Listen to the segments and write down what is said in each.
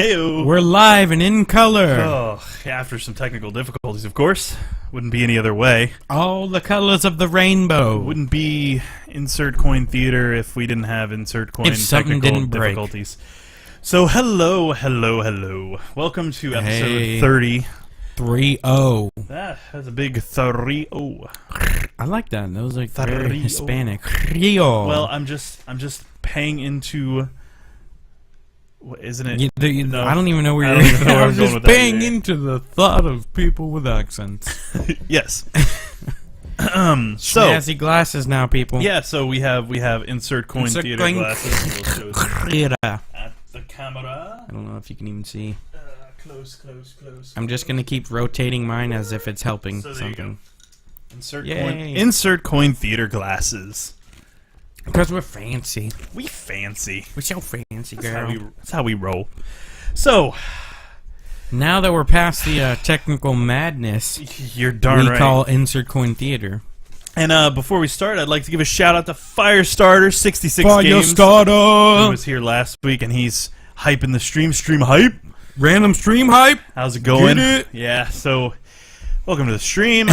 Heyo. We're live and in color. Oh, after some technical difficulties, of course. Wouldn't be any other way. All the colors of the rainbow. Wouldn't be Insert Coin Theater if we didn't have Insert Coin technical difficulties. So, hello. Welcome to episode 30. 3-0. That's a big 30. I like that. That was like very 30. Hispanic. Well, I'm just paying into... Isn't it? No, I don't even know where I you're don't even know where I'm I'm going just with that paying either. into the thought of people with accents. Yes. Snazzy glasses now, people. Yeah, so we have Insert Coin Insert Theater coin glasses. We'll show them at the camera. I don't know if you can even see. Close. I'm just gonna keep rotating mine as if it's helping So there you something. go. Insert Coin Theater glasses. Because we're fancy. We fancy. We're so fancy, girl. That's how we roll. So, Now that we're past the technical madness, you're darn we right. call Insert Coin Theater. And before we start, I'd like to give a shout out to Firestarter 66 Games. He Firestarter! was here last week, and he's hyping the stream. Stream hype. Random stream hype. How's it going? Get it? Yeah. So, welcome to the stream.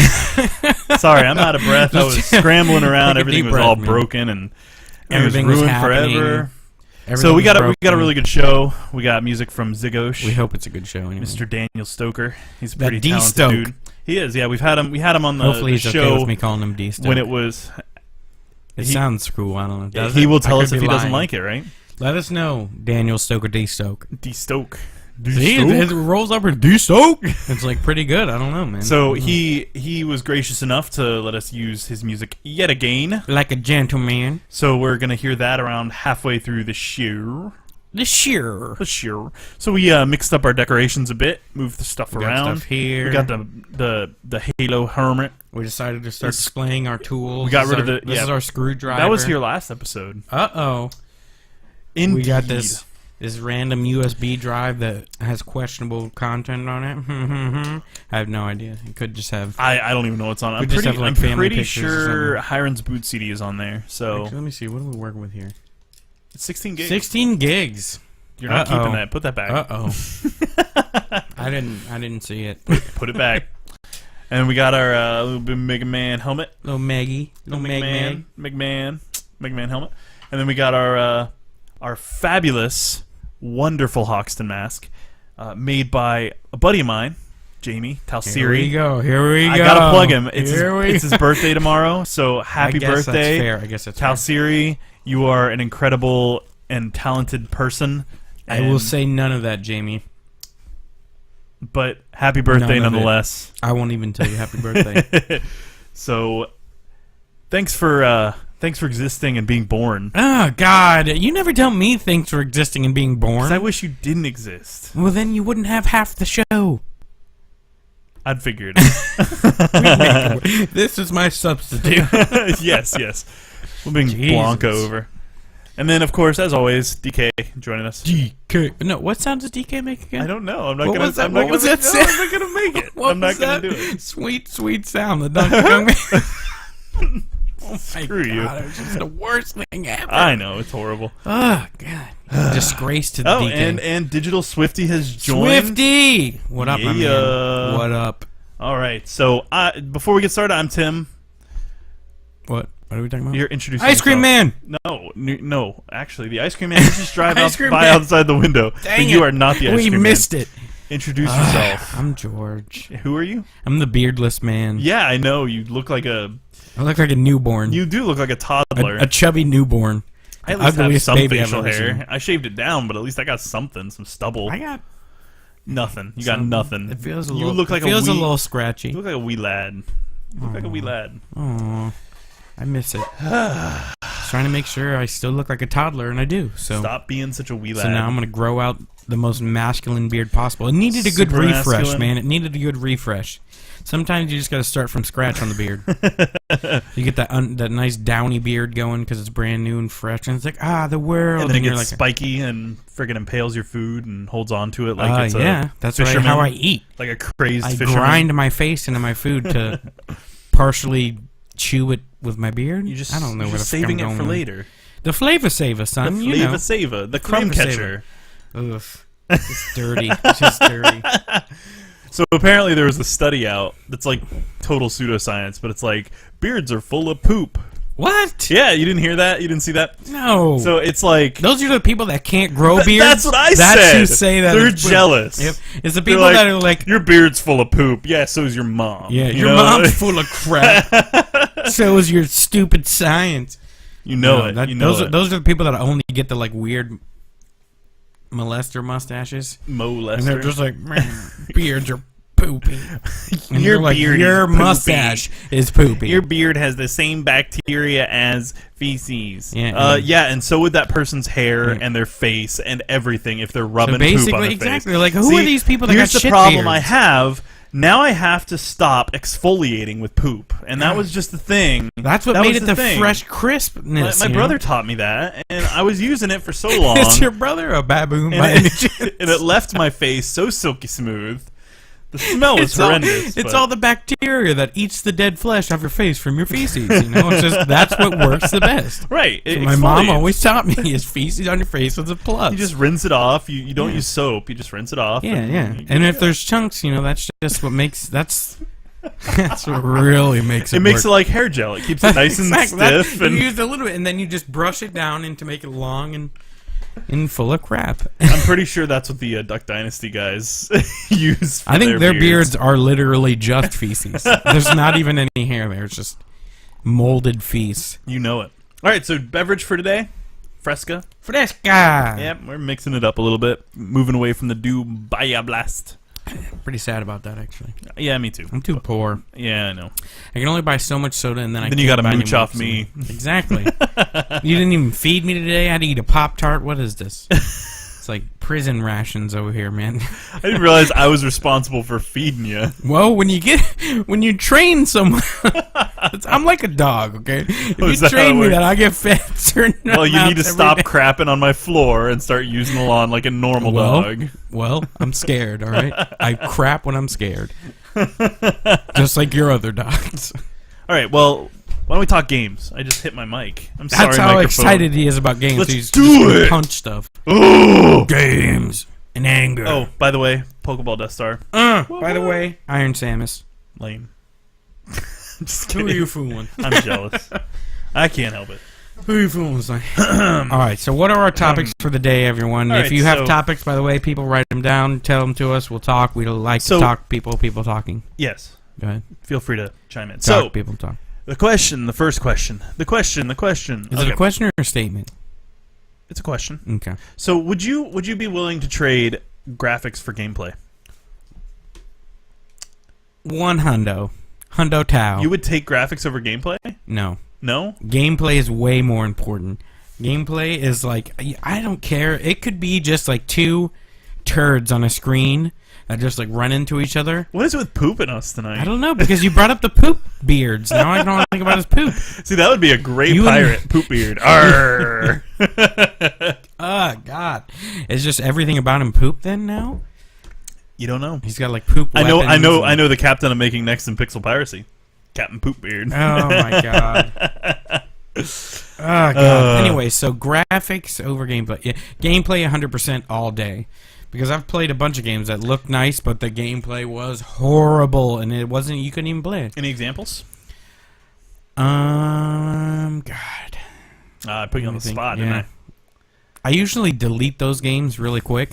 Sorry, I'm out of breath. I was scrambling around. Take a Everything deep was all breath, man. broken and Everything was was ruined happening. forever. So Everything we got was a really good show. We got music from Zigosh. We hope it's a good show. Anyway. Mr. Daniel Stoker. He's a That pretty talented D-Stoke. dude. He is. Yeah, we had him on the, Hopefully the he's show okay with me calling him D-Stoke. when it was. It sounds cool. I don't know. Does He it? will I tell could us if be he doesn't lying. like it, right? Let us know, Daniel Stoke or D-Stoke. D-Stoke. See, it rolls up with D-Stoke. It's like pretty good. I don't know, man. So he was gracious enough to let us use his music yet again. Like a gentleman. So we're gonna hear that around halfway through the show. The sheer. So we mixed up our decorations a bit, moved the stuff We around. got stuff here. We got the Halo Hermit. We decided to start displaying our tools. We got rid of the. This is our screwdriver. That was here last episode. Uh-oh. Indeed. We got this random USB drive that has questionable content on it. I have no idea. It could just have... I don't even know what's on it. Could just have, like, I'm family pretty pictures or sure something. Hiron's boot CD is on there. So Actually, let me see. What are we working with here? it's 16 gigs. 16 gigs. You're not keeping that. Put that back. Uh-oh. I didn't see it. Put it back. And we got our little bit Mega Man helmet. Little Maggie. Little Megman. Mega Man helmet. And then we got our fabulous, wonderful Hoxton mask, made by a buddy of mine, Jamie Talsiri. Here we go. I gotta plug him. It's his birthday tomorrow, so happy birthday, That's fair. I guess that's Talsiri. You are an incredible and talented person. I will say none of that, Jamie. But happy birthday None of it. nonetheless. I won't even tell you happy birthday. So, thanks for existing and being born. Oh, God. You never tell me thanks for existing and being born. 'Cause I wish you didn't exist. Well, then you wouldn't have half the show. I'd figure it out. This is my substitute. yes. We'll bring Jesus. Blanca over. And then, of course, as always, DK joining us. DK. No, what sound does DK make again? I don't know. I'm not What gonna. was that? I'm not What was gonna, that no, sound? I'm not gonna make it. What I'm not was gonna that? do it. Sweet sound. The Donkey Kong man. Oh my Screw God, you. it was just the worst thing ever. I know it's horrible. Oh, God. Disgrace to the Oh, DK. and Digital Swifty has joined. Swifty! What up, my Yeah. man? What up? All right. So before we get started, I'm Tim. What? What are we talking about? You're introducing Ice Cream yourself. Man! No. Actually, the Ice Cream Man is just driving Ice Cream by Man. outside the window. Dang but you it. are not the Ice We Cream missed Man. it. Introduce yourself. I'm George. Who are you? I'm the beardless man. Yeah, I know. You look like I look like a newborn. You do look like a toddler. A chubby newborn. I at least have ugliest some baby I've facial ever hair. seen. I shaved it down, but at least I got something, some stubble. I got Nothing. You got some- nothing. It feels a You little. look like it feels a wee, little scratchy. You look like a wee lad. You look like a wee lad. Aw, I miss it. Just trying to make sure I still look like a toddler, and I do. So Stop being such a wee lad. So now I'm gonna grow out the most masculine beard possible. It needed a good Super refresh, masculine. man. It needed a good refresh. Sometimes you just gotta start from scratch on the beard. You get that nice downy beard going because it's brand new and fresh, and it's like the world. and then it you're gets like, spiky and friggin' impales your food and holds on to it like it's a that's fisherman, how I eat. like a crazed I fisherman. grind my face into my food to partially chew it with my beard. You just, I don't know you're where just the fuck I'm saving it going for with it. later. The flavor saver, son. The you flavor know. saver, the crumb Flavor catcher. Ugh. It's dirty. It's just dirty. So apparently there was a study out that's like total pseudoscience, but it's like beards are full of poop. What? Yeah, you didn't hear that? You didn't see that? No. So it's like those are the people that can't grow beards. That's what I That's said. who say that. They're jealous. Yep. It's the They're people that are like, your beard's full of poop. Yeah, so's your mom. yeah, You your know? mom's full of crap. So is your stupid science. You know No, it. that- You know those are the people that only get the like weird molester mustaches, Mo and Lester. they're just like, "Man, beards are poopy. And Your you're like, beard your is poopy. mustache is poopy. Your beard has the same bacteria as feces. Yeah, yeah, and so would that person's hair Yeah. and their face and everything if they're rubbing so poop on basically, their exactly. face. Like, who are these people that here's got the shit problem beards? I have. Now I have to stop exfoliating with poop, and that was just the thing. That's what That made was it the thing. fresh crispness. My you know? brother taught me that, and I was using it for so long. Is your brother a baboon? by and, any it, chance? and it left my face so silky smooth. The smell was horrendous. It's but- all the bacteria that eats the dead flesh off your face from your feces. You know, it's just that's what works the best. right. So It my mom exfoliates. always taught me is feces on your face was a plus. You just rinse it off. You don't Yeah. use soap. You just rinse it off. yeah, yeah. you- And if there's chunks, you know, that's just what makes that's what really makes it. it makes work. it like hair gel. It keeps it nice and Exactly. That- stiff. You And use a little bit, and then you just brush it down and to make it long and full of crap. I'm pretty sure that's what the Duck Dynasty guys use. For I think their beards beards are literally just feces. There's not even any hair there. It's just molded feces. You know it. All right. So beverage for today, Fresca. Fresca. Yep, we're mixing it up a little bit, moving away from the Bahia Blast. Pretty sad about that, actually. Yeah, me too. I'm too poor. Yeah, I know. I can only buy so much soda, and then I Then can't you got to buy any mooch more off soda. me. Exactly. You didn't even feed me today. I had to eat a Pop-Tart. What is this? It's like prison rations over here, man. I didn't realize I was responsible for feeding you. Well, when you train someone, I'm like a dog, okay? If Oh, you is that how train it me works? that I get fed certain Well, you need to amounts every stop day. crapping on my floor and start using the lawn like a normal dog. Well, I'm scared, all right? I crap when I'm scared. Just like your other dogs. All right, well, why don't we talk games? I just hit my mic. I'm That's sorry, how microphone. excited he is about games. Let's He's do just gonna it! punch stuff. Ooh! Games and anger. Oh, by the way, Pokeball Death Star. By the way, Iron Samus. Lame. Just Who are kidding. you fooling? I'm jealous. I can't help it. Who are you fooling, son? All right, so what are our topics for the day, everyone? All If right, you have so- topics, by the way, people write them down, tell them to us. We'll talk. We like So- to talk people talking. Yes. Go ahead. Feel free to chime in. Talk, So, people talk. the first question. The question. Is it a question or a statement? It's a question. Okay. So, would you be willing to trade graphics for gameplay? One hundo. Hundo Tao. You would take graphics over gameplay? No. No? Gameplay is way more important. Gameplay is like, I don't care. It could be just like two turds on a screen that just like run into each other. What is it with pooping us tonight? I don't know, because you brought up the poop beards. Now I don't think about his poop. See, that would be a great You and- pirate. Poop beard. Arr. Oh, God. Is just everything about him poop then now? You don't know. He's got like poop I know weapons the captain I'm making next in Pixel Piracy. Captain Poop Beard. Oh, my God. Oh, God. Anyway, so graphics over gameplay. Yeah, gameplay 100% all day. Because I've played a bunch of games that looked nice, but the gameplay was horrible, and it wasn't. You couldn't even play it. Any examples? God. I put you on the Let me think. spot, Yeah. didn't I? I usually delete those games really quick.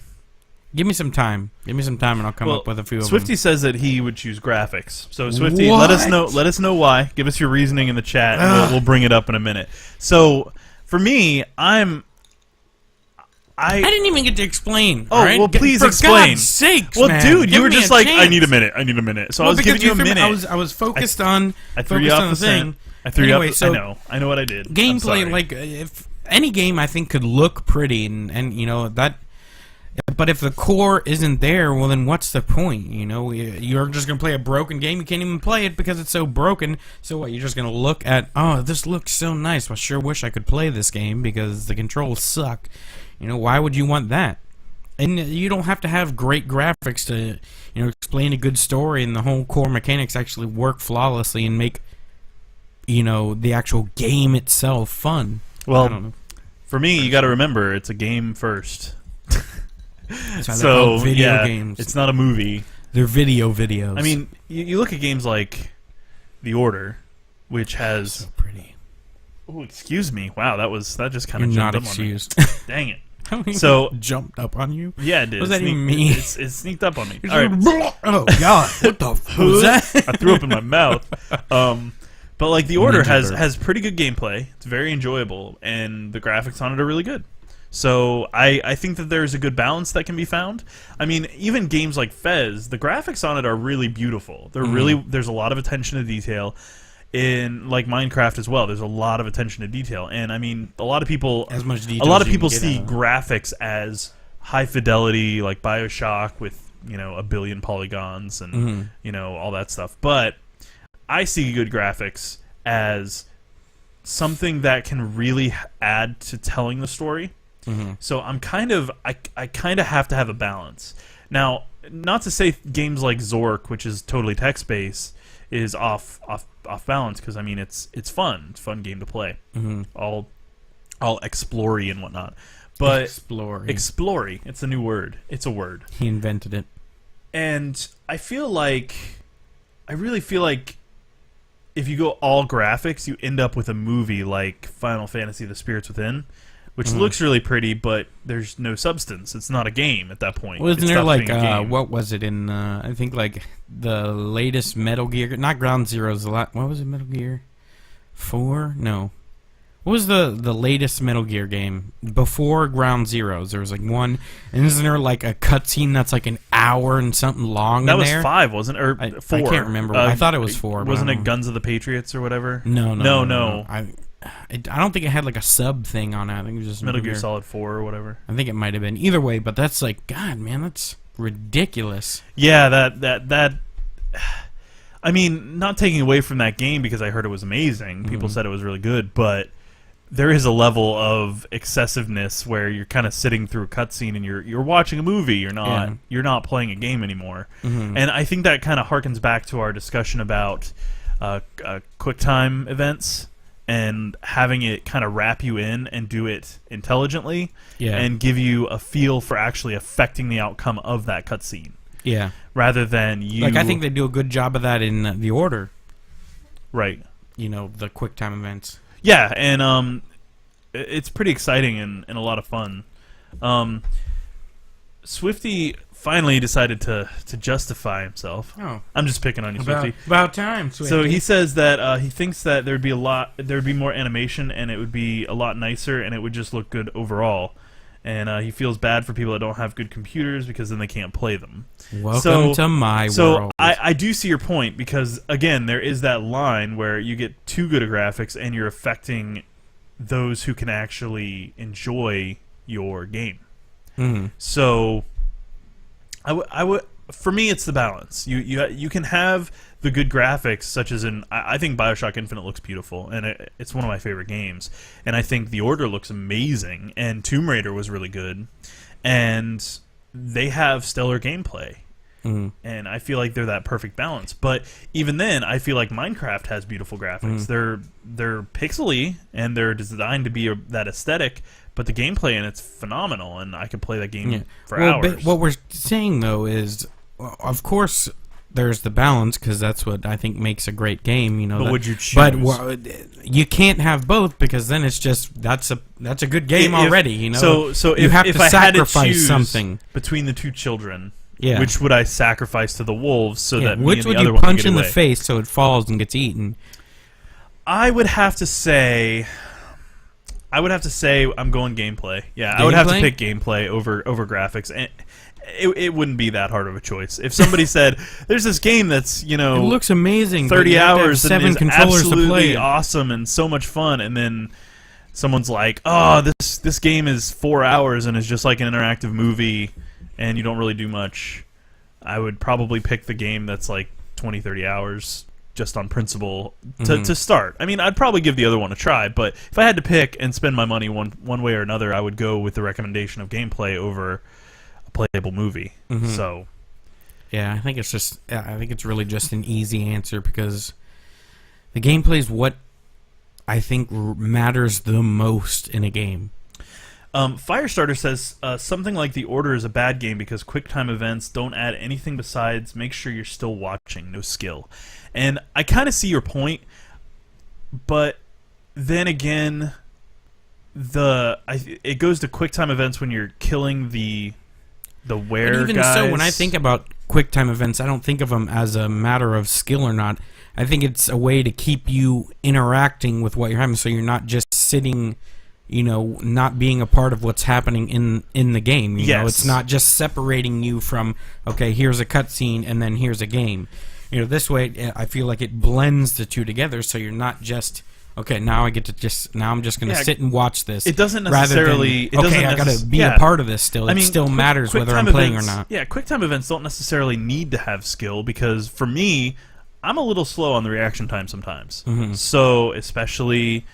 Give me some time. Give me some time, and I'll come up with a few of them. Swifty says that he would choose graphics. So Swifty, let us know. Let us know why. Give us your reasoning in the chat, and we'll bring it up in a minute. So for me, I didn't even get to explain. Oh, all right? well, please For explain. God's sakes, well, man. dude, Give you were me just a like, chance. I need a minute. I need a minute. So I was because giving you a threw me- minute. I was focused on. I threw you focused off on the thing. scent. I threw you Anyway, off. so I know what I did. I'm gameplay, sorry. like if any game I think could look pretty and you know that. But if the core isn't there, well, then what's the point? You know, you're just gonna play a broken game. You can't even play it because it's so broken. So what? You're just gonna look at, oh, this looks so nice. I sure wish I could play this game because the controls suck. You know, why would you want that? And you don't have to have great graphics to, you know, explain a good story and the whole core mechanics actually work flawlessly and make, you know, the actual game itself fun. I don't Well, know. for me, you got to remember it's a game first. That's why they're So called video yeah, games. it's not a movie. They're videos. I mean, you look at games like The Order, which has. So pretty. Oh, excuse me. Wow, that just kind You're of not jumped up excused. on me. Dang it. So jumped up on you. yeah, it did. What does that Sneak- even mean? It sneaked up on me. It's All right. like, oh God! What the f was that? I threw up in my mouth. But like The Order Ninja burp. has pretty good gameplay. It's very enjoyable, and the graphics on it are really good. So I think that there's a good balance that can be found. I mean, even games like Fez, the graphics on it are really beautiful. They're there's a lot of attention to detail. In like Minecraft as well, there's a lot of attention to detail, and I mean, a lot of people As much a detail lot as of you people can get see out of it. graphics as high fidelity, like BioShock with a billion polygons and all that stuff. But I see good graphics as something that can really add to telling the story. So I kind of have to have a balance. Now, not to say games like Zork, which is totally text based, is off balance, because I mean it's fun. It's a fun game to play. All explory and whatnot. But explory, it's a new word. It's a word. He invented it. And I really feel like if you go all graphics, you end up with a movie like Final Fantasy: The Spirits Within, which looks really pretty, but there's no substance. It's not a game at that point. Wasn't It there stops like being a game. what was it in? I think like the latest Metal Gear, not Ground Zeroes. What was it? Metal Gear 4? No. What was the latest Metal Gear game before Ground Zeroes? There was like one, and isn't there like a cutscene that's like an hour and something long? That in was there? 5, wasn't it? Or 4? I can't remember. I thought it was 4. Wasn't but I it don't know. Guns of the Patriots or whatever? No. I don't think it had like a sub thing on it. I think it was just Metal Gear Solid 4 or whatever. I think it might have been. Either way, but that's like, God, man, that's ridiculous. Yeah, that. I mean, not taking away from that game because I heard it was amazing. People said it was really good, but there is a level of excessiveness where you're kind of sitting through a cutscene and you're watching a movie. You're not playing a game anymore. And I think that kind of harkens back to our discussion about quicktime events and having it kind of wrap you in and do it intelligently and give you a feel for actually affecting the outcome of that cutscene. Yeah. Rather than you... Like, I think they do a good job of that in The Order. Right. The QuickTime events. Yeah, and it's pretty exciting and a lot of fun. Swifty finally decided to justify himself. Oh. I'm just picking on you, Swifty. About time, Swifty. So he says that he thinks that there'd be more animation and it would be a lot nicer and it would just look good overall. And he feels bad for people that don't have good computers because then they can't play them. Welcome to my world. So I do see your point because, again, there is that line where you get too good of graphics and you're affecting those who can actually enjoy your game. So I would for me it's the balance. You can have the good graphics, such as I think BioShock Infinite looks beautiful, and it's one of my favorite games. And I think The Order looks amazing, and Tomb Raider was really good, and they have stellar gameplay. And I feel like they're that perfect balance. But even then, I feel like Minecraft has beautiful graphics. They're pixely and they're designed to be that aesthetic, but the gameplay in it's phenomenal, and I could play that game for hours. But what we're saying though is, of course, there's the balance because that's what I think makes a great game. But would you choose? But you can't have both because then it's just that's a good game already. So you have if to I had to sacrifice choose something between the two children. Yeah. Which would I sacrifice to the wolves so that me which and the would other you one punch could in get the away? face so it falls and gets eaten? I would have to say I'm going gameplay. Yeah, I would have to pick gameplay over graphics, and it wouldn't be that hard of a choice. If somebody said, "There's this game that's It looks amazing. 30 hours and 7 is controllers to play absolutely it." awesome and so much fun," and then someone's like, "Oh, this game is 4 hours and is just like an interactive movie." And you don't really do much, I would probably pick the game that's like 20, 30 hours just on principle to start. I mean, I'd probably give the other one a try, but if I had to pick and spend my money one way or another, I would go with the recommendation of gameplay over a playable movie. So, yeah, I think it's really just an easy answer because the gameplay is what I think matters the most in a game. Firestarter says something like The Order is a bad game because QuickTime events don't add anything besides make sure you're still watching, no skill. And I kind of see your point, but then again, it goes to QuickTime events when you're killing the were and even guys. so, when I think about QuickTime events, I don't think of them as a matter of skill or not. I think it's a way to keep you interacting with what you're having, so you're not just sitting, not being a part of what's happening in the game. You know, it's not just separating you from, okay, here's a cutscene and then here's a game. This way, I feel like it blends the two together, so you're not just, okay, now I'm just going to sit and watch this. It doesn't necessarily. I got to be a part of this still. It still matters whether I'm playing or not. Yeah, QuickTime events don't necessarily need to have skill because for me, I'm a little slow on the reaction time sometimes. Mm-hmm. So especially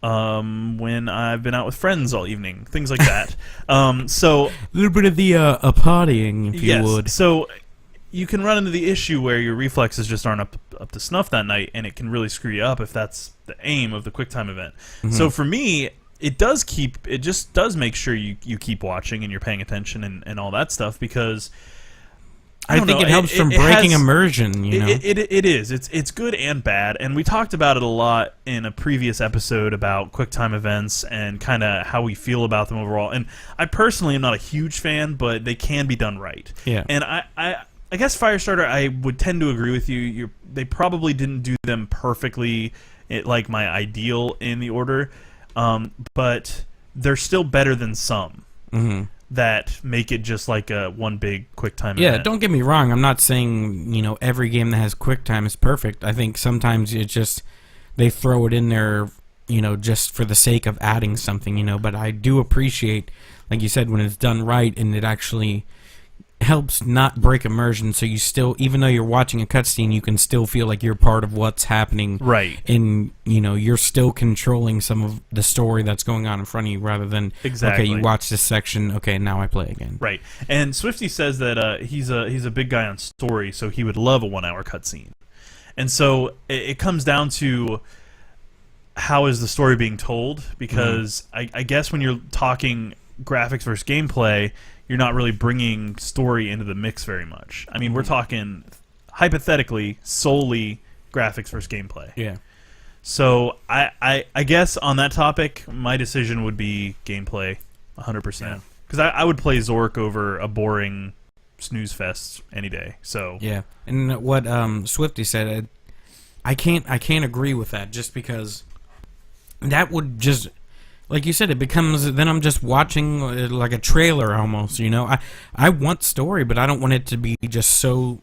when I've been out with friends all evening, things like that. So a little bit of the partying, if you would. So you can run into the issue where your reflexes just aren't up to snuff that night, and it can really screw you up if that's the aim of the QuickTime event. Mm-hmm. So for me, it just does make sure you keep watching and you're paying attention and all that stuff because I think it helps from breaking immersion. It is. It's good and bad, and we talked about it a lot in a previous episode about QuickTime events and kind of how we feel about them overall. And I personally am not a huge fan, but they can be done right. Yeah. And I guess Firestarter, I would tend to agree with you. They probably didn't do them perfectly, like my ideal in the order, but they're still better than some. Mm-hmm. That make it just like a one big QuickTime event. Yeah, don't get me wrong. I'm not saying, every game that has QuickTime is perfect. I think sometimes they throw it in there, just for the sake of adding something, but I do appreciate, like you said, when it's done right and it actually helps not break immersion, so you still, even though you're watching a cutscene, you can still feel like you're part of what's happening. Right. And, you're still controlling some of the story that's going on in front of you rather than, exactly. Okay, you watch this section, okay, now I play again. Right. And Swifty says that he's a big guy on story, so he would love a 1 hour cutscene. And so it comes down to how is the story being told, because I guess when you're talking graphics versus gameplay, you're not really bringing story into the mix very much. I mean, we're talking, hypothetically, solely graphics versus gameplay. Yeah. So I guess on that topic, my decision would be gameplay, 100%. Because I would play Zork over a boring snooze fest any day. So yeah. And what Swifty said, I can't agree with that, just because that would just, like you said, it becomes, then I'm just watching like a trailer almost, I want story, but I don't want it to be just so,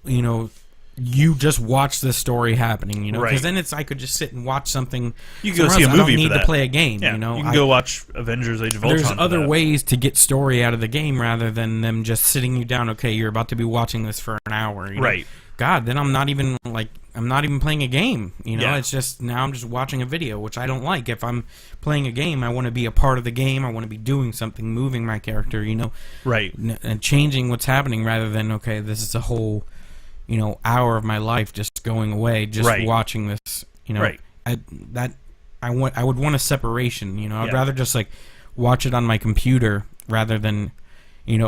you just watch the story happening, because right. Then I could just sit and watch something. You can go see a movie. I don't need to play a game. Yeah, you can go watch Avengers: Age of Ultron. There's other ways to get story out of the game rather than them just sitting you down. Okay, you're about to be watching this for an hour. Right. God, then I'm not even playing a game. Yeah. It's just, now I'm just watching a video, which I don't like. If I'm playing a game, I want to be a part of the game. I want to be doing something, moving my character. Right. And changing what's happening rather than, okay, this is a whole, hour of my life just going away, just right. watching this. Right. I would want a separation. I'd rather just watch it on my computer rather than,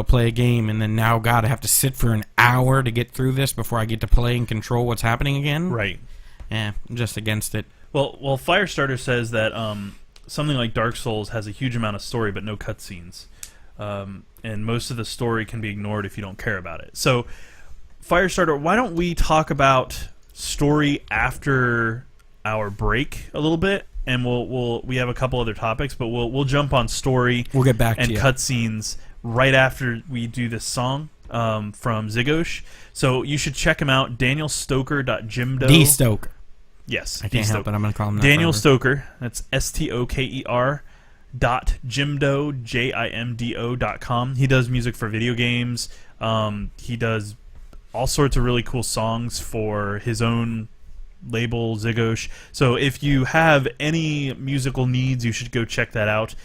play a game and then now, God, I have to sit for an hour to get through this before I get to play and control what's happening again. Right. Yeah, I'm just against it. Well, Firestarter says that something like Dark Souls has a huge amount of story but no cutscenes, and most of the story can be ignored if you don't care about it. So, Firestarter, why don't we talk about story after our break a little bit, and we have a couple other topics, but we'll jump on story. We'll get back and to you. Cutscenes right after we do this song from Zigosh. So you should check him out, danielstoker.jimdo. D Stoker. Yes, I can't help it. I'm going to call him that. Daniel forever. Stoker. That's STOKER. .jimdo JIMDO.com. He does music for video games. He does all sorts of really cool songs for his own label, Zigosh. So if you have any musical needs, you should go check that out.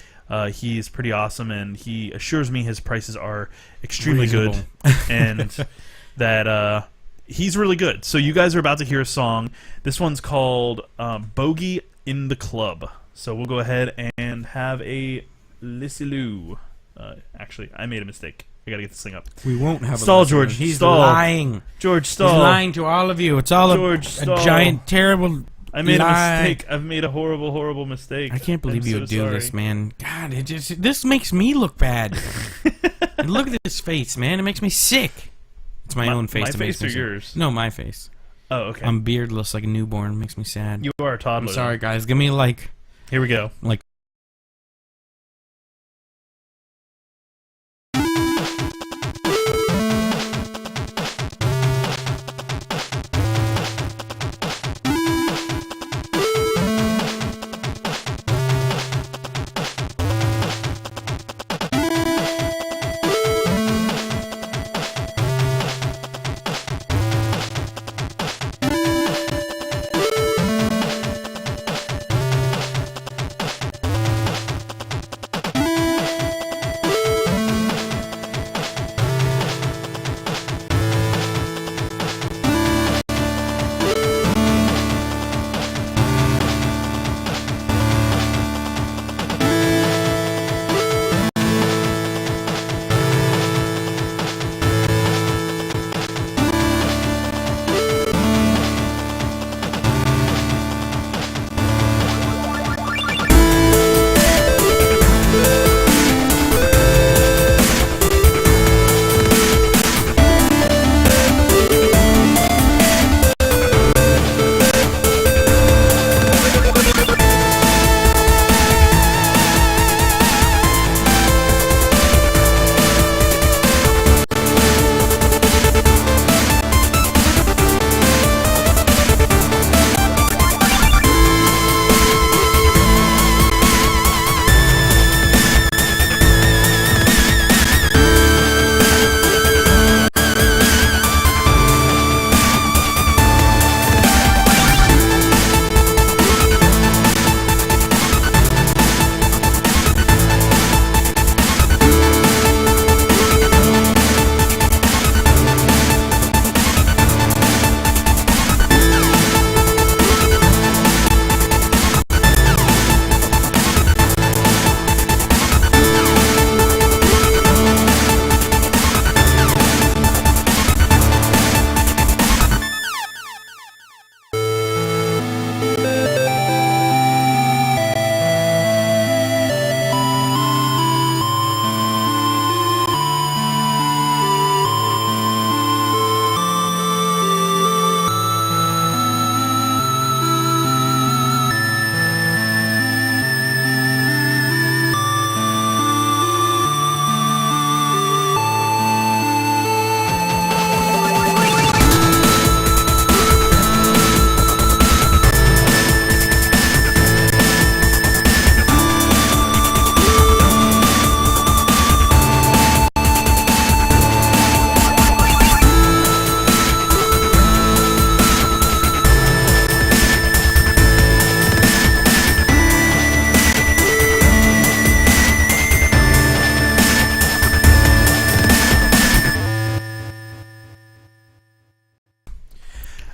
He is pretty awesome, and he assures me his prices are extremely reasonable. Good, and that he's really good. So you guys are about to hear a song. This one's called Bogey in the Club. So we'll go ahead and have a Lissilou. Actually, I made a mistake. I gotta get this thing up. We won't have Stall, a listener. George. He's Stall. lying. George, He's stall. lying to all of you. It's all George, a stall. giant, terrible I made lie. a mistake. I've made a horrible, horrible mistake. I can't believe I'm you so would do sorry. this, man. God, this makes me look bad. And look at this face, man. It makes me sick. It's my own face. My that makes face me or sick. yours? No, my face. Oh, okay. I'm beardless like a newborn. It makes me sad. You are a toddler. I'm sorry, guys. Give me Here we go.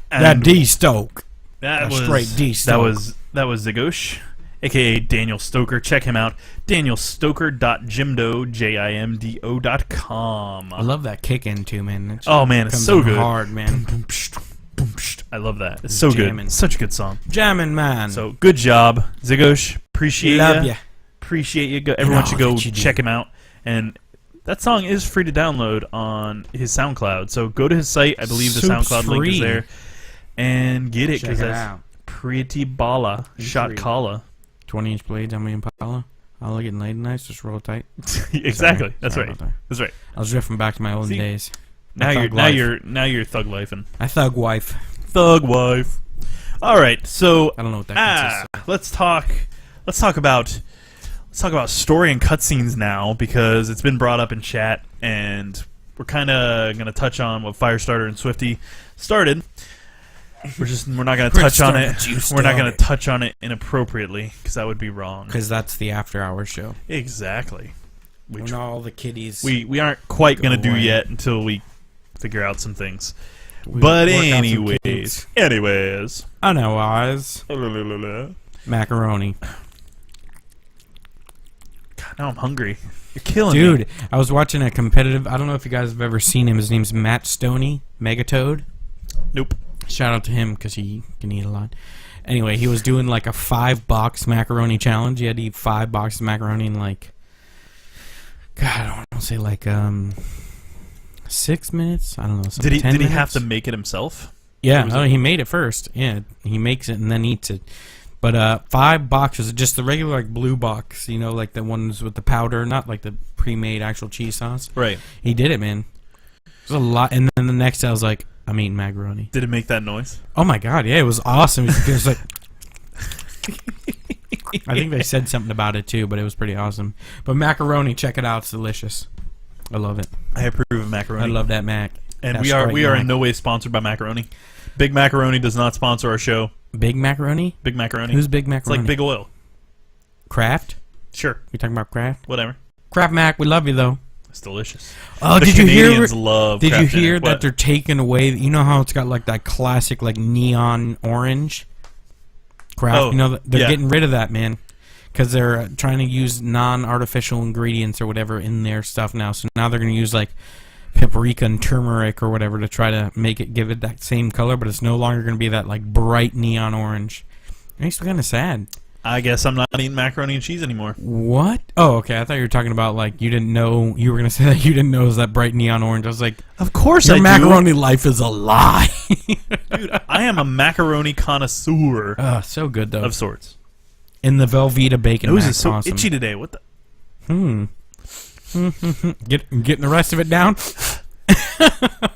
That D Stoke. That was straight D Stoke. That was Zagosh, aka Daniel Stoker. Check him out. DanielStoker.jimdo.com. I love that kick in too, man. Oh man, it's so good. Hard, man. I love that. It's so Jammin'. good. Such a good song. Jammin', man. So good job, Zagosh. Appreciate love ya. ya. Appreciate you. Everyone should go that you do. check him out. And that song is free to download on his SoundCloud. So go to his site. I believe the Soup's SoundCloud link is free. there. And get it Check because it that's out. pretty balla. It's Shot free. kalla. 20-inch blades on me Impala. I like getting laid nice, just roll tight. Exactly. Sorry. That's Sorry right. about that. That's right. I was drifting back to my olden See? days. Now My you're thug life. thug lifing. I thug wife. Thug wife. All right. So I don't know what that consists of. let's talk about story and cutscenes now because it's been brought up in chat and we're kind of gonna touch on what Firestarter and Swifty started. We're not gonna touch on it. We're not gonna touch on it inappropriately because that would be wrong. Because that's the after hours show. Exactly. When all the kiddies. We aren't quite gonna do away. yet until we figure out some things. We But work out some anyways, kinks. Otherwise, macaroni. God Now I'm hungry. You're killing me. Dude, I was watching a competitive... I don't know if you guys have ever seen him. His name's Matt Stoney, Megatoad. Nope. Shout out to him because he can eat a lot. Anyway, he was doing like a 5-box macaroni challenge. He had to eat 5 boxes of macaroni in like... God, I don't want to say like 6 minutes? I don't know. Did he 10 minutes? have to make it himself? Yeah, he made it first. Yeah, he makes it and then eats it. But 5 boxes, just the regular like blue box, you know, like the ones with the powder, not like the pre-made actual cheese sauce. Right. He did it, man. It was a lot. And then the next day I was like, I'm eating macaroni. Did it make that noise? Oh my god, yeah, it was awesome. It was like... I think they said something about it too, but it was pretty awesome. But macaroni, check it out. It's delicious. I love it. I approve of macaroni. I love that mac. And That's we are mac. in no way sponsored by macaroni. Big Macaroni does not sponsor our show. Big macaroni? Big Macaroni. Who's Big It's Macaroni? like Big Oil. Kraft? Sure. We talking about Kraft? Whatever. Kraft Mac, we love you though. It's delicious. Oh, The did you Canadians hear? love Did you Kraft hear Dinner. that What? they're taking away? You know how it's got like that classic like neon orange. Kraft. Oh, you know they're yeah. getting rid of that, man, because they're trying to use non-artificial ingredients or whatever in their stuff now. So now they're going to use like paprika and turmeric or whatever to try to give it that same color, but it's no longer going to be that like bright neon orange. It makes me kind of sad. I guess I'm not eating macaroni and cheese anymore. What? Oh, okay. I thought you were talking about like you didn't know. You were going to say that you didn't know it was that bright neon orange. I was like, Of course your I macaroni life is a lie. do. Dude, I am a macaroni connoisseur So good though. of sorts. In the Velveeta bacon Nose mac, is so awesome. itchy today. What the? Getting the rest of it down.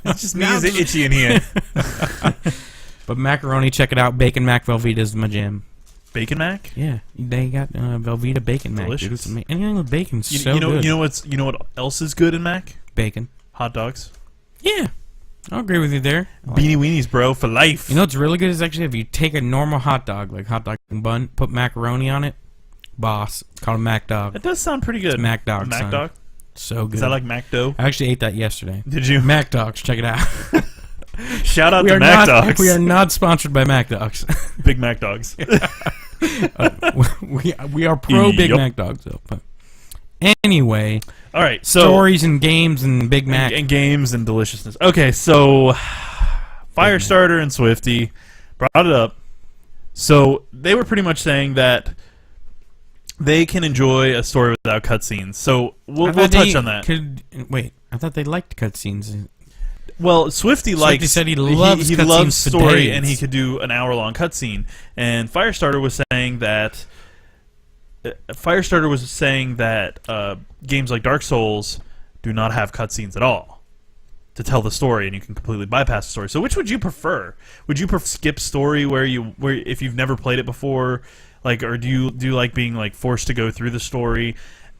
It's just me is itchy in here. But macaroni, check it out. Bacon mac Velveeta is my jam. Bacon mac? Yeah, they got Velveeta bacon mac. Delicious. Dude. It's anything with bacon's You, so you know good. you know what else is good in mac? Bacon. Hot dogs. Yeah, I'll agree with you there. I like Beanie weenies, bro, for life. You know what's really good is actually if you take a normal hot dog, like hot dog and bun, put macaroni on it, boss. It's called a Mac Dog. That does sound pretty good. It's Mac Dog, Mac son. dog? So good. Is that like Mac dough? I actually ate that yesterday. Did you? Mac Dogs, check it out. Shout out to Mac Dogs. We are not sponsored by Mac Dogs. Big Mac Dogs. We are pro Big Yup. Mac Dogs though. But anyway, All right, so stories and games and Big Mac. and games and deliciousness. Okay, so Firestarter and Swifty brought it up. So they were pretty much saying that they can enjoy a story without cutscenes. So we'll touch on that. Wait, I thought they liked cutscenes. Well, Swifty likes. said he loves he cutscenes loves for story, days. and he could do an hour-long cutscene. And Firestarter was saying that games like Dark Souls do not have cutscenes at all to tell the story, and you can completely bypass the story. So, which would you prefer? Would you skip story where if you've never played it before, like, or do you like being like forced to go through the story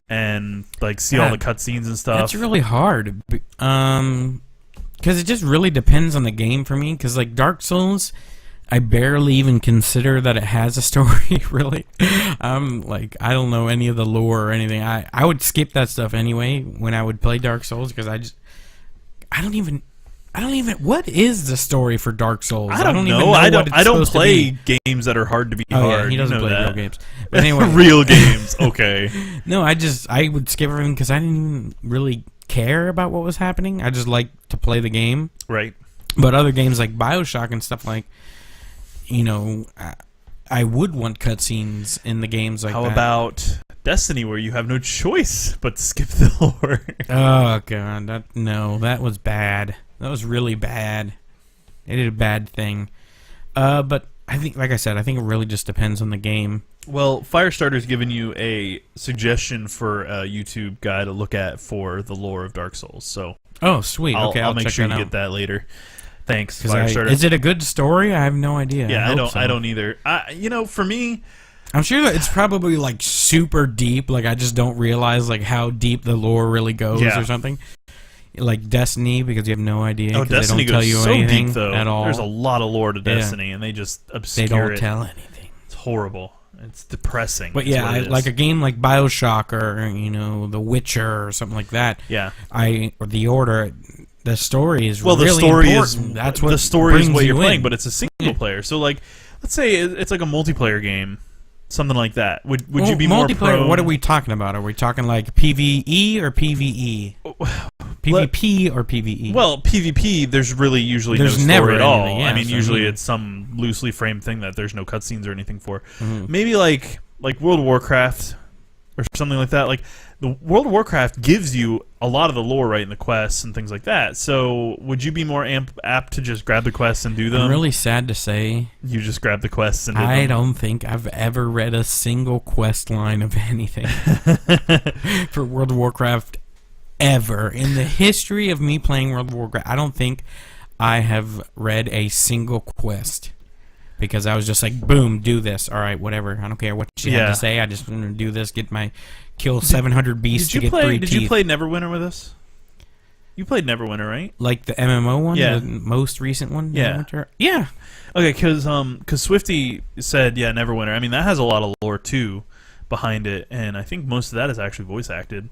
and like see all the cutscenes and stuff? That's really hard. Because it just really depends on the game for me. Because like Dark Souls, I barely even consider that it has a story. Really, like I don't know any of the lore or anything. I would skip that stuff anyway when I would play Dark Souls because I don't even. What is the story for Dark Souls? I don't know. even know I what it's don't supposed to play be. games that are hard to be Oh hard. yeah, he doesn't You know play that. real games. But anyway, Real games. Okay. no, I would skip everything because I didn't even really care about what was happening. I just like to play the game. Right. But other games like BioShock and stuff like, you know, I would want cutscenes in the games like that. How about Destiny, where you have no choice but to skip the lore? Oh god, that was bad. That was really bad. They did a bad thing. But I think, like I said, I think it really just depends on the game. Well, Firestarter's given you a suggestion for a YouTube guy to look at for the lore of Dark Souls. So Oh, sweet. Okay, I'll make check sure that you out. get that later. Thanks, 'Cause Firestarter. is it a good story? I have no idea. Yeah, I hope so. I don't either. For me, I'm sure that it's probably like super deep. Like I just don't realize like how deep the lore really goes Yeah. or something. Like Destiny, because you have no idea. oh, 'cause Destiny they don't tell goes you so anything deep though. at all. There's a lot of lore to Yeah. Destiny, and they just obscure They don't it. tell anything. It's horrible. It's depressing. But is yeah, what it is. like a game like BioShock or The Witcher or something like that. Yeah. Or The Order. The story is Well, really the story important. is That's what the story is brings what you you're playing, in. but it's a single player. So like, let's say it's like a multiplayer game. something like that. Would you be more multiplayer? prone? What are we talking about? Are we talking like PvE or PvE? PvP or PvE? Well, PvP, there's really usually There's no never story at all. anything, yeah, I mean, so, usually it's some loosely framed thing that there's no cutscenes or anything for. Mhm. Maybe like World of Warcraft or something like that. Like the World of Warcraft gives you a lot of the lore right in the quests and things like that. So would you be more apt to just grab the quests and do them? I'm really sad to say, You just grab the quests and do I them. don't think I've ever read a single quest line of anything for World of Warcraft ever. In the history of me playing World of Warcraft, I don't think I have read a single quest. Because I was just like, boom, do this. All right, whatever. I don't care what she had to say. I just want to do this, kill 700 beasts to get 3 teeth. Did you play Neverwinter with us? You played Neverwinter, right? Like the MMO one? Yeah. The most recent one? Yeah. Neverwinter? Yeah. Okay, because Swifty said, yeah, Neverwinter. I mean, that has a lot of lore, too, behind it, and I think most of that is actually voice acted.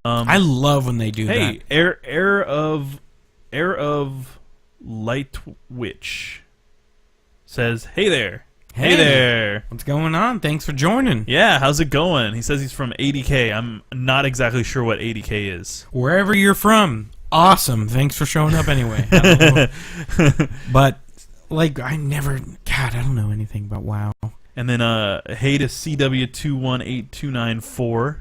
I love when they do that. Hey, Heir of Light Witch says, hey there. Hey there. What's going on? Thanks for joining. Yeah, how's it going? He says he's from 80K. I'm not exactly sure what 80K is. Wherever you're from, awesome. Thanks for showing up anyway. I don't know. But, like, I don't know anything about WoW. And then, hey to CW218294.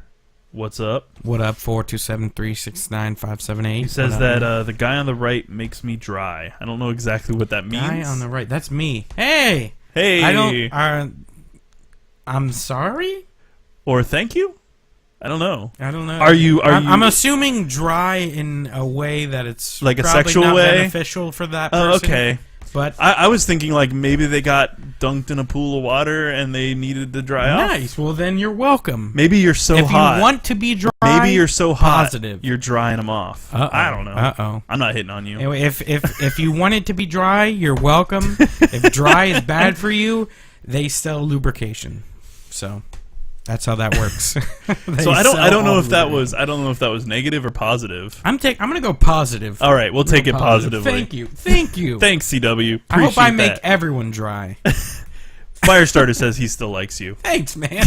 What's up? What up, 427369578? He says that the guy on the right makes me dry. I don't know exactly what that means. Guy on the right. That's me. Hey! Hey! I don't... I'm sorry? Or thank you? I don't know. I don't know. I'm assuming dry in a way that it's like a probably sexual not way? beneficial for that person. Oh, okay. But I was thinking like maybe they got dunked in a pool of water and they needed to dry off. nice. Well, then you're welcome. Maybe you're so hot. If you want to be dry, maybe you're so hot. Positive. You're drying them off. I don't know. Uh-oh. I'm not hitting on you. Anyway, if you want it to be dry, you're welcome. If dry is bad for you, they sell lubrication. So that's how that works. So I don't know if that was negative or positive. I'm gonna go positive. All right, we'll take it positively. Thank you. Thanks, CW. I hope I make that. everyone dry. Firestarter says he still likes you. Thanks, man.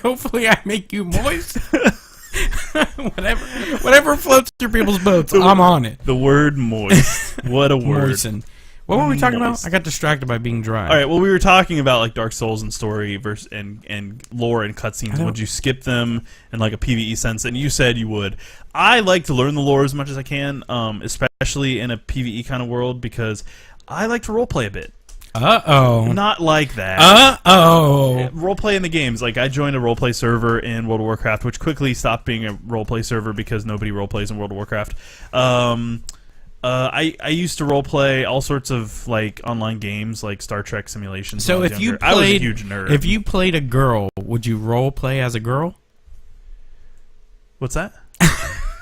Hopefully I make you moist. Whatever floats your people's boats, I'm on it. The word moist. What a word. Moisten. What were we talking Moist. about? I got distracted by being dry. All right, well, we were talking about like Dark Souls and story versus and lore and cutscenes. Would you skip them in like a PvE sense? And you said you would. I like to learn the lore as much as I can, especially in a PvE kind of world, because I like to roleplay a bit. Uh-oh. Not like that. Uh-oh. Roleplay in the games. Like, I joined a roleplay server in World of Warcraft, which quickly stopped being a roleplay server because nobody roleplays in World of Warcraft. I used to roleplay all sorts of like online games, like Star Trek simulations. So when I was a huge nerd. If you played a girl, would you roleplay as a girl? What's that?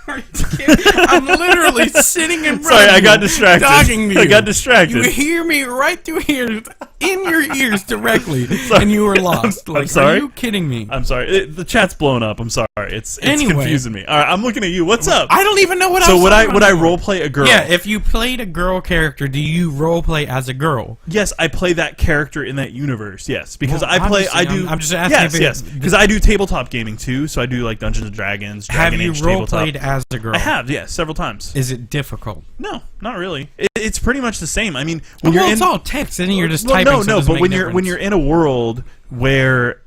Are you kidding? I'm literally sitting in front Sorry, of you, I got distracted. talking to you. I got distracted. You hear me right through here, in your ears directly, and you were lost. I'm sorry? Are you kidding me? I'm sorry. The chat's blown up. I'm sorry. It's Anyway. confusing me. All right, I'm looking at you. What's up? I don't even know what So I was would talking I about. roleplay a girl? Yeah, if you played a girl character, do you roleplay as a girl? Yes, I play that character in that universe. Yes, because Well, I do. I'm just asking. Yes, because I do tabletop gaming too. So I do like Dungeons and Dragons. Have Dragon you Age tabletop. roleplayed as a girl? I have, yes, several times. Is it difficult? No, not really. It's pretty much the same. I mean, when Well, you're it's in, all text, and you're just well, typing. no, so it doesn't but make when a you're difference. in a world where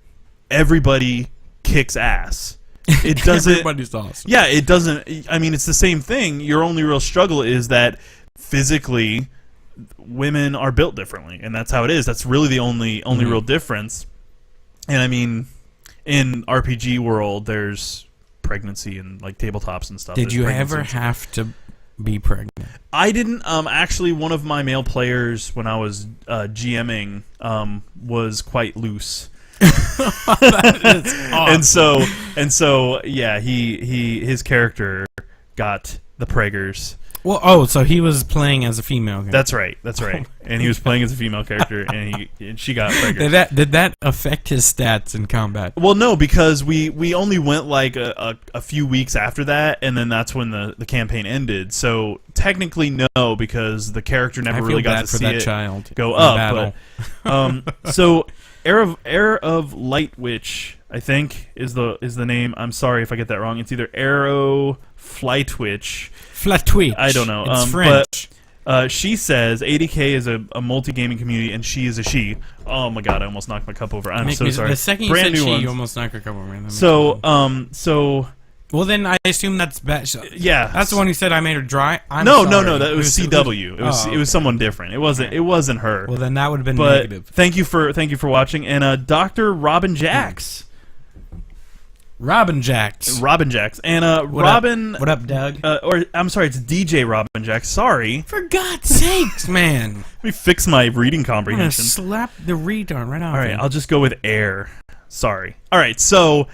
everybody kicks ass, it doesn't. Everybody's awesome. Yeah, it doesn't. I mean, it's the same thing. Your only real struggle is that physically, women are built differently, and that's how it is. That's really the only real difference. And I mean, in RPG world, there's pregnancy and like tabletops and stuff. Did There's you pregnancy ever and stuff. have to be pregnant? I didn't. Actually, one of my male players when I was GMing was quite loose. That is awesome. and so yeah, his character got the preggers. Well, so he was playing as a female character. That's right. And he was playing as a female character, and she got preggers. Did that affect his stats in combat? Well, no, because we only went like a few weeks after that, and then that's when the campaign ended. So technically, no, because the character never really got to see that it child go in up. battle. But, so Heir of Light Witch, I think is the name. I'm sorry if I get that wrong. It's either Arrow Flight Witch. Flatwitch. I don't know. It's French. But she says 80K is a multi-gaming community, and she is a she. Oh my god, I almost knocked my cup over. I'm so sorry. The second you Brand said new she, ones. you almost knocked her cup over. So well, then I assume that's bad. yeah, That's the one who said I made her dry. No, sorry. that was CW. It was someone different. It wasn't her. Well, then that would have been But negative. thank you for watching. And Dr. Robin Jacks. Robin Jacks. Robin Jacks. And What up, Doug? Or I'm sorry, it's DJ Robin Jacks. Sorry. For God's sakes, man. Let me fix my reading I'm gonna comprehension. slap the retard right off. All right, I'll just go with air. Sorry. All right, so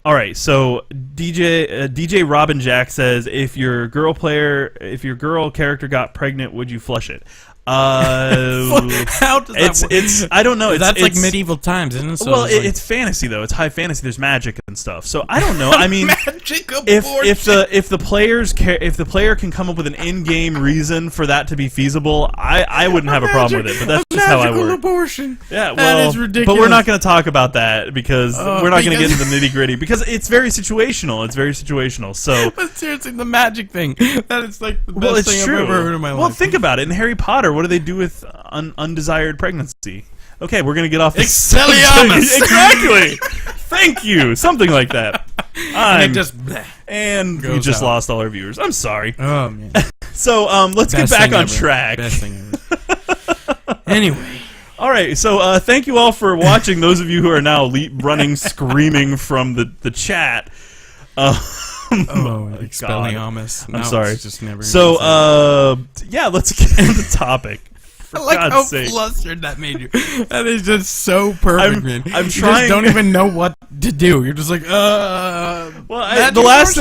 DJ Robin Jack says if your girl character got pregnant, would you flush it? How does that work? It's I don't know. That's like medieval times, isn't it? So well, it's it's fantasy though. It's high fantasy. There's magic and stuff. So I don't know. I mean, magic if the player can come up with an in-game reason for that to be feasible, I wouldn't have a problem with it. But that's just how I work. Abortion. Yeah, well, that is ridiculous. but we're not going to talk about that because we're not going to get into the nitty-gritty because it's very situational. It's very situational. So, but seriously, the magic thing, that is like the best thing I've ever heard in my life. Well, think about it. In Harry Potter, what do they do with undesired pregnancy? Okay, we're going to get off this. Expelliarmus. Exactly. Thank you. Something like that. And we just lost all our viewers. I'm sorry. Oh, man. So, let's get back on track. Best thing ever. Anyway. All right, so thank you all for watching. Those of you who are now running, screaming from the chat. Expelliarmus. I'm sorry. Just never yeah, let's get into the topic. For I like God's how sake. flustered that made you. That is just so perfect, man. I'm you trying. Just don't even know what to do. You're just like, Well, the last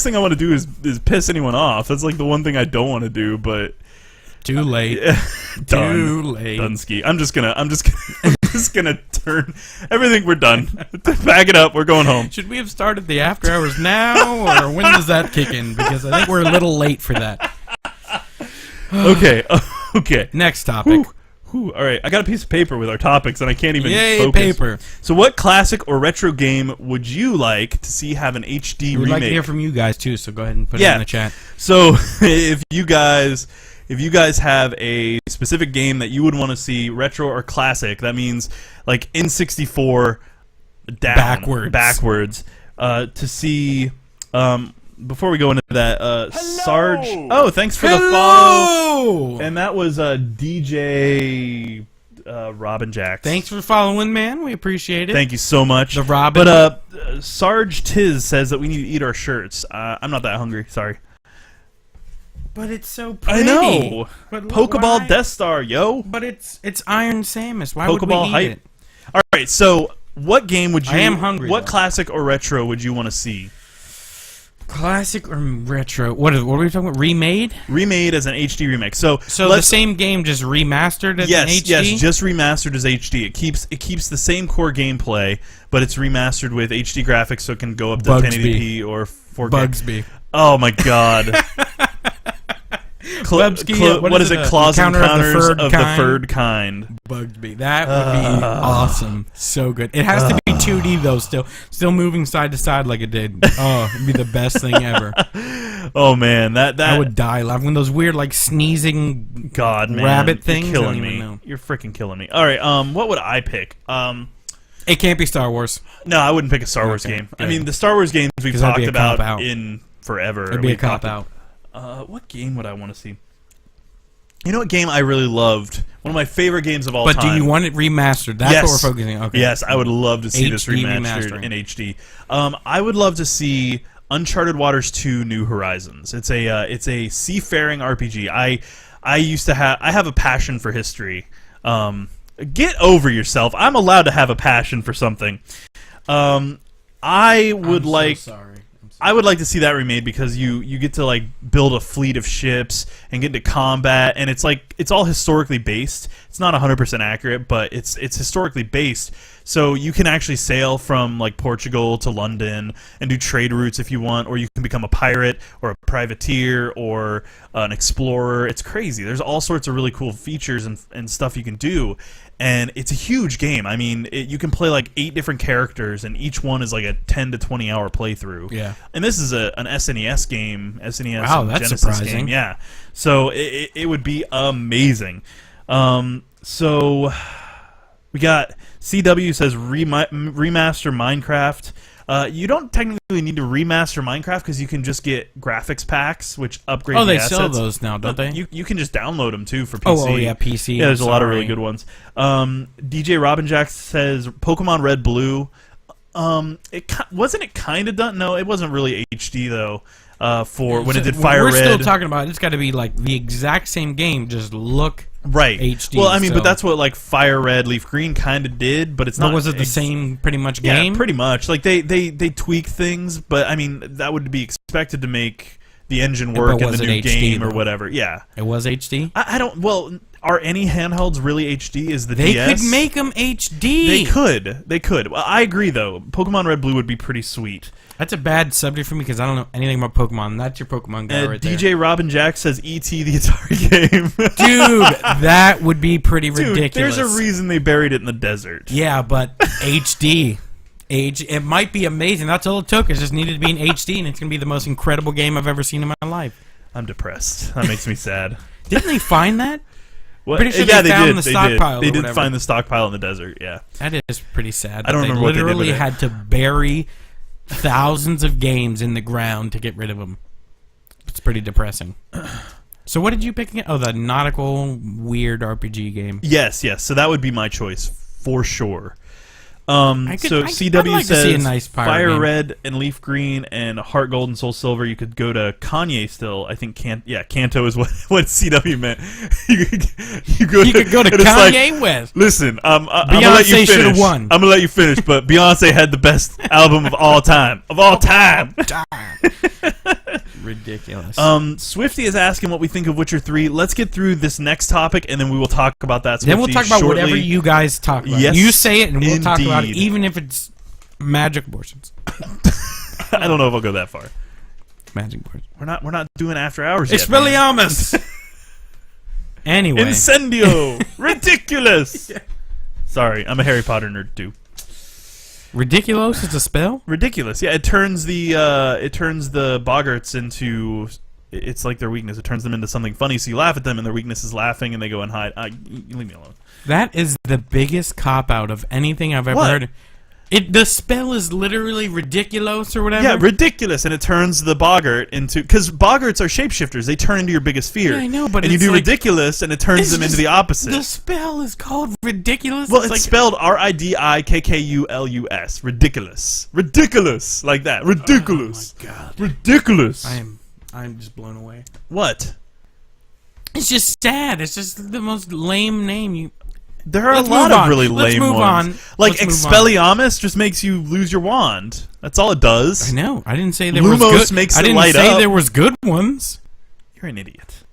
thing I want to do is piss anyone off. That's like the one thing I don't want to do, but too late. Done. Too late. Done ski. I'm just gonna turn everything. We're done. Back it up. We're going home. Should we have started the after hours now, or when does that kick in? Because I think we're a little late for that. Okay. Okay. Next topic. All right. I got a piece of paper with our topics, and I can't even Yay, focus. paper. So, what classic or retro game would you like to see have an HD remake? We'd like to hear from you guys too. So go ahead and put it in the chat. So, if you guys have a specific game that you would want to see retro or classic, that means like N64 down backwards to see. Before we go into that, Sarge. Oh, thanks for the follow. And that was DJ Robin Jacks. Thanks for following, man. We appreciate it. Thank you so much. The Robin. But Sarge Tiz says that we need to eat our shirts. I'm not that hungry. Sorry. But it's so pretty. I know. But Pokeball why? Death Star, yo. But it's Iron Samus. Why Pokeball would we eat hype. it? All right. So, what game would you? I am hungry. What though. classic or retro would you want to see? Classic or retro? What are we talking about? Remade? Remade as an HD remake. So the same game just remastered as an HD? Yes, just remastered as HD. It keeps the same core gameplay, but it's remastered with HD graphics, so it can go up to 1080p or 4K. Bugsby. Oh my god. What is it? Claws Encounters of the Third Kind. Bugsby. That would be awesome. So good. It has to be 2D though. Still moving side to side like it did. Oh, it'd be the best thing ever. Oh man, that I would die laughing when those weird like sneezing rabbit things. You're killing me. You're freaking killing me. All right. What would I pick? It can't be Star Wars. No, I wouldn't pick a Star Wars game. Good. I mean, the Star Wars games we've talked about in forever. It'd be a cop out. What game would I want to see? You know what game I really loved? One of my favorite games of all time. But do you want it remastered? That's what we're focusing on. Okay. Yes, I would love to see this remastered in HD. I would love to see Uncharted Waters 2: New Horizons. It's a seafaring RPG. I have a passion for history. Get over yourself. I'm allowed to have a passion for something. I would like to see that remade because you get to like build a fleet of ships and get into combat, and it's like it's all historically based. It's not 100% accurate, but it's historically based. So you can actually sail from like Portugal to London and do trade routes if you want, or you can become a pirate or a privateer or an explorer. It's crazy. There's all sorts of really cool features and stuff you can do, and it's a huge game. I mean, you can play like 8 different characters, and each one is like a 10 to 20 hour playthrough. Yeah. And this is an SNES game, SNES Wow, that's Genesis surprising. game. Yeah. So it would be amazing. So we got CW says remaster Minecraft. You don't technically need to remaster Minecraft because you can just get graphics packs, which upgrade the assets. Oh, they sell those now, don't they? You can just download them, too, for PC. Oh, yeah, PC. Yeah, there's a lot of really good ones. DJ Robin Jack says Pokemon Red Blue. Wasn't it kind of done? No, it wasn't really HD, though, for when it did Fire Red. We're still talking about it's got to be like the exact same game, just look right HD. Well, I mean, so. but that's what like Fire Red, Leaf Green kind of did, but it's not. Was it the same pretty much game? Yeah, pretty much. Like they tweak things, but I mean that would be expected to make the engine work in the new game or whatever. Yeah, it was HD. I don't. Well, are any handhelds really HD? Is the they DS? could make them HD? They could. Well, I agree though. Pokemon Red Blue would be pretty sweet. That's a bad subject for me because I don't know anything about Pokemon. That's your Pokemon guy right there. DJ Robin Jack says E.T. the Atari game. Dude, that would be pretty ridiculous. There's a reason they buried it in the desert. Yeah, but HD. It might be amazing. That's all it took. It just needed to be in HD, and it's going to be the most incredible game I've ever seen in my life. I'm depressed. That makes me sad. Didn't they find that? Well, pretty sure yeah, they found the stockpile. They did find the stockpile in the desert, yeah. That is pretty sad. I don't remember what they did with it. They literally had to bury thousands of games in the ground to get rid of them. It's pretty depressing. So what did you pick again? Oh, the nautical weird RPG game. Yes. So that would be my choice for sure. I'd CW like says to see a nice Fire game. Red and Leaf Green and Heart Gold and Soul Silver. You could go to Kanye still. I think Kanto is what CW meant. you could go to Kanye like, West. Listen, I'm gonna let you should finish. have won. I'm gonna let you finish, but Beyonce had the best album of all time. Of all time. Ridiculous. Swifty is asking what we think of Witcher 3. Let's get through this next topic, and then we will talk about that. Then we'll talk about shortly. whatever you guys talk about. Yes, you say it, and we'll talk about it, indeed. even if it's magic abortions. I don't know if I'll go that far. Magic abortions. We're not doing after hours yet. Expelliarmus. Anyway. Incendio. Ridiculous. Yeah. Sorry, I'm a Harry Potter nerd too. Ridiculous is a spell? Ridiculous. Yeah, it turns the boggarts into. It's like their weakness. It turns them into something funny. So you laugh at them, and their weakness is laughing, and they go and hide. You leave me alone. That is the biggest cop out of anything I've ever heard. The spell is literally ridiculous or whatever. Yeah, ridiculous, and it turns the boggart into, because boggarts are shapeshifters. They turn into your biggest fear. Yeah, I know, but and you it's do like, ridiculous, and it turns them into the opposite. The spell is called ridiculous. Well, it's spelled RIDIKKULUS. Ridiculous, ridiculous, like that. Ridiculous. Oh my God. Ridiculous. I'm just blown away. What? It's just sad. It's just the most lame name. There are a lot of really lame ones. Like Let's Expelliarmus just makes you lose your wand. That's all it does. I know. I didn't say there was Lumos good. makes I it didn't light say up. there was good ones. You're an idiot.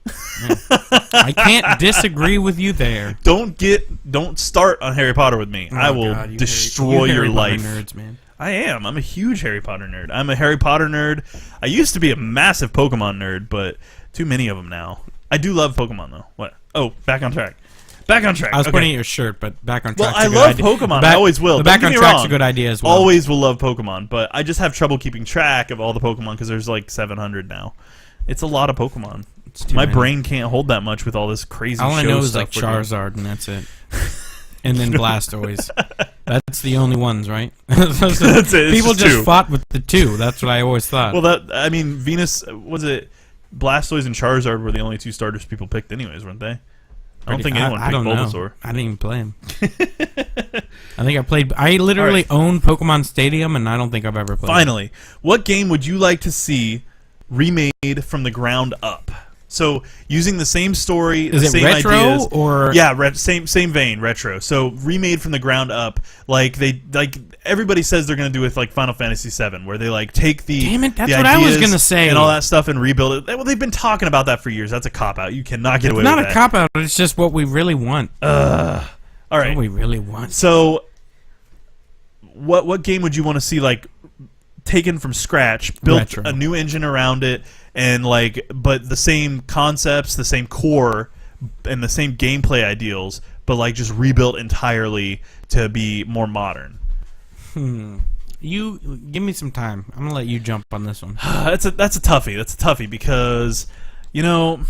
I can't disagree with you there. Don't start on Harry Potter with me. Oh, I will God, destroy your Harry Potter life. nerds, man. I am. I'm a huge Harry Potter nerd. I'm a Harry Potter nerd. I used to be a massive Pokemon nerd, but too many of them now. I do love Pokemon though. What? Oh, back on track. Back on track. I was pointing at your shirt, but back on track. Well, I love Pokemon. I always will. The back on track's track's a good idea as well. Always will love Pokemon, but I just have trouble keeping track of all the Pokemon because there's like 700 now. It's a lot of Pokemon. My brain can't hold that much with all this crazy. All I know is stuff like Charizard, and that's it. And then Blastoise. That's the only ones, right? That's it. People just two. fought with the two. That's what I always thought. Well, Venus, was it Blastoise and Charizard were the only two starters people picked anyways, weren't they? I don't think anyone picked Bulbasaur. I didn't even play him. I literally own Pokemon Stadium, and I don't think I've ever played. Finally, what game would you like to see remade from the ground up? So using the same story, Is the it same retro ideas, or same vein, retro. So remade from the ground up, like everybody says they're going to do with like Final Fantasy VII, where they like take the Damn it, that's the what I was ideas gonna say. and all that stuff and rebuild it. Well, they've been talking about that for years. That's a cop out. You cannot get away It's not with a that. cop out. It's just what we really want. All right, What we really want. so what game would you want to see like taken from scratch, built Retro. a new engine around it, and like but the same concepts, the same core, and the same gameplay ideals, but like just rebuilt entirely to be more modern? You give me some time. I'm gonna let you jump on this one. That's a toughie. That's a toughie because, you know,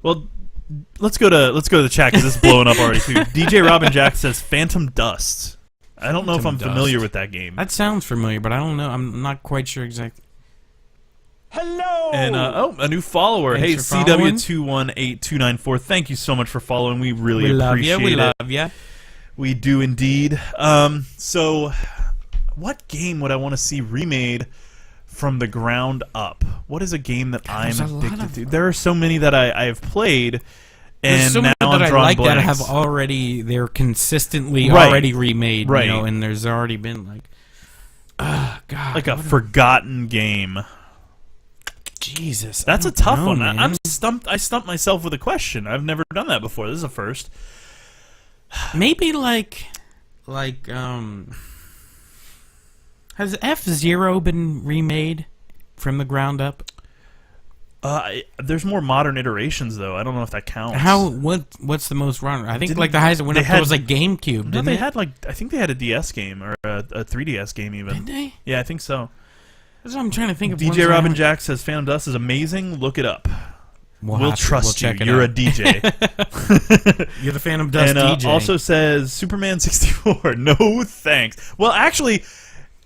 well, let's go to the chat because it's blowing up already too. DJ Robin Jack says Phantom Dust. I don't know if I'm Phantom familiar Dust. with that game. That sounds familiar, but I don't know. I'm not quite sure exactly. Hello! And a new follower. Thanks Hey, for following. CW218294. Thank you so much for following. We really We love appreciate you. We it. love you. We do indeed. So, what game would I want to see remade from the ground up? What is a game that there's I'm a lot addicted of to? There are so many that I have played, There's and so now many I'm that I drawing like that blanks. have already. They're consistently Right. already remade. Right. You know, and there's already been like, God, like a what forgotten game. Jesus. That's I a don't tough know, one. man. I'm stumped. I stumped myself with a question. I've never done that before. This is a first. Maybe like has F-Zero been remade from the ground up? There's more modern iterations though. I don't know if that counts. What's the most run? I think Didn't- like the highest that went they up to had- was like GameCube. No, Didn't they they? had like I think they had a DS game or a 3DS game even. Didn't they? Yeah, I think so. That's what I'm trying to think of. ones DJ that Robin I- Jack says Phantom Dust is amazing. Look it up. We'll have to- trust we'll you. check it You're a out. DJ. You're the Phantom Dust And DJ. also says Superman 64. No thanks. Well, actually,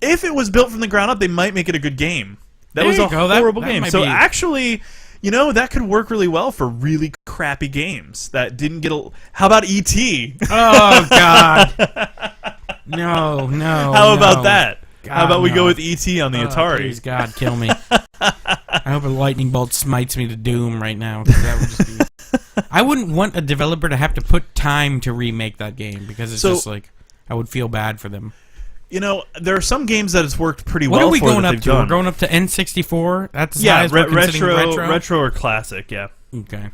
if it was built from the ground up, they might make it a good game. That There was you a go. That- horrible that game. might So be- actually, you know, that could work really well for really crappy games that didn't get a... How about E.T.? Oh God. No. How about that? God, How about we no. go with E.T. on the Atari? Please, God, kill me. I hope a lightning bolt smites me to doom right now. 'Cause that would just be... I wouldn't want a developer to have to put time to remake that game because it's So- just like I would feel bad for them. You know, there are some games that it's worked pretty What well are we for going that up they've to? done. We're going up to N64. That's as high Yeah, as we're considering retro or classic, yeah. Okay.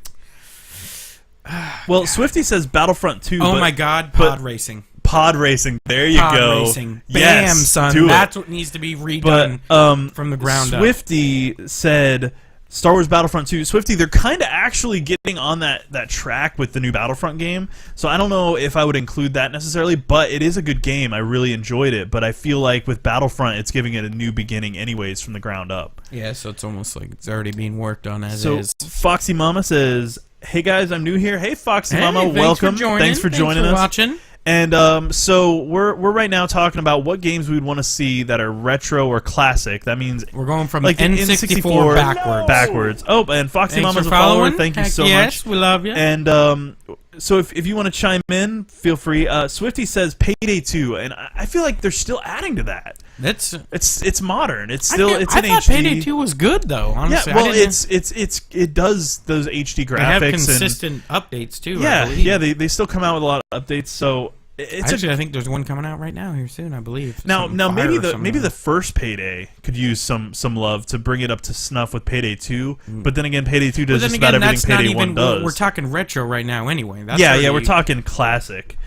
Well, Swifty says Battlefront 2. Oh but my God, but- pod racing. Pod racing. There you Pod go. racing. Yes, Bam, son. do it. That's what needs to be redone But from the ground up. Swifty said Star Wars Battlefront 2. Swifty, they're kind of actually getting on that track with the new Battlefront game. So I don't know if I would include that necessarily, but it is a good game. I really enjoyed it. But I feel like with Battlefront, it's giving it a new beginning anyways from the ground up. Yeah, so it's almost like it's already being worked on as So is. Foxy Mama says, "Hey guys, I'm new here. Hey Foxy Mama, Hey, welcome. Thanks for joining us. watching. And so we're right now talking about what games we would want to see that are retro or classic. That means We're going from like the N64 backwards. backwards. Oh, and Foxy Thanks Mama's for a follower. following. Thank you Heck so yes, much. we love you. And so if you want to chime in, feel free. Swifty says Payday 2, and I feel like they're still adding to that. That's It's modern. It's still it's I in thought HD. Payday 2 was good though. Honestly, Yeah, well, I didn't, it does those HD graphics. they have and consistent updates too. I yeah, believe. yeah, they still come out with a lot of updates. So it's Actually, I think there's one coming out right now here soon. I believe. Now Something maybe fire or something. the first Payday could use some love to bring it up to snuff with Payday 2. But then again, Payday 2 does But then just again, about that's everything not Payday even. 1 does. We're talking retro right now, anyway. That's yeah, already, we're talking classic.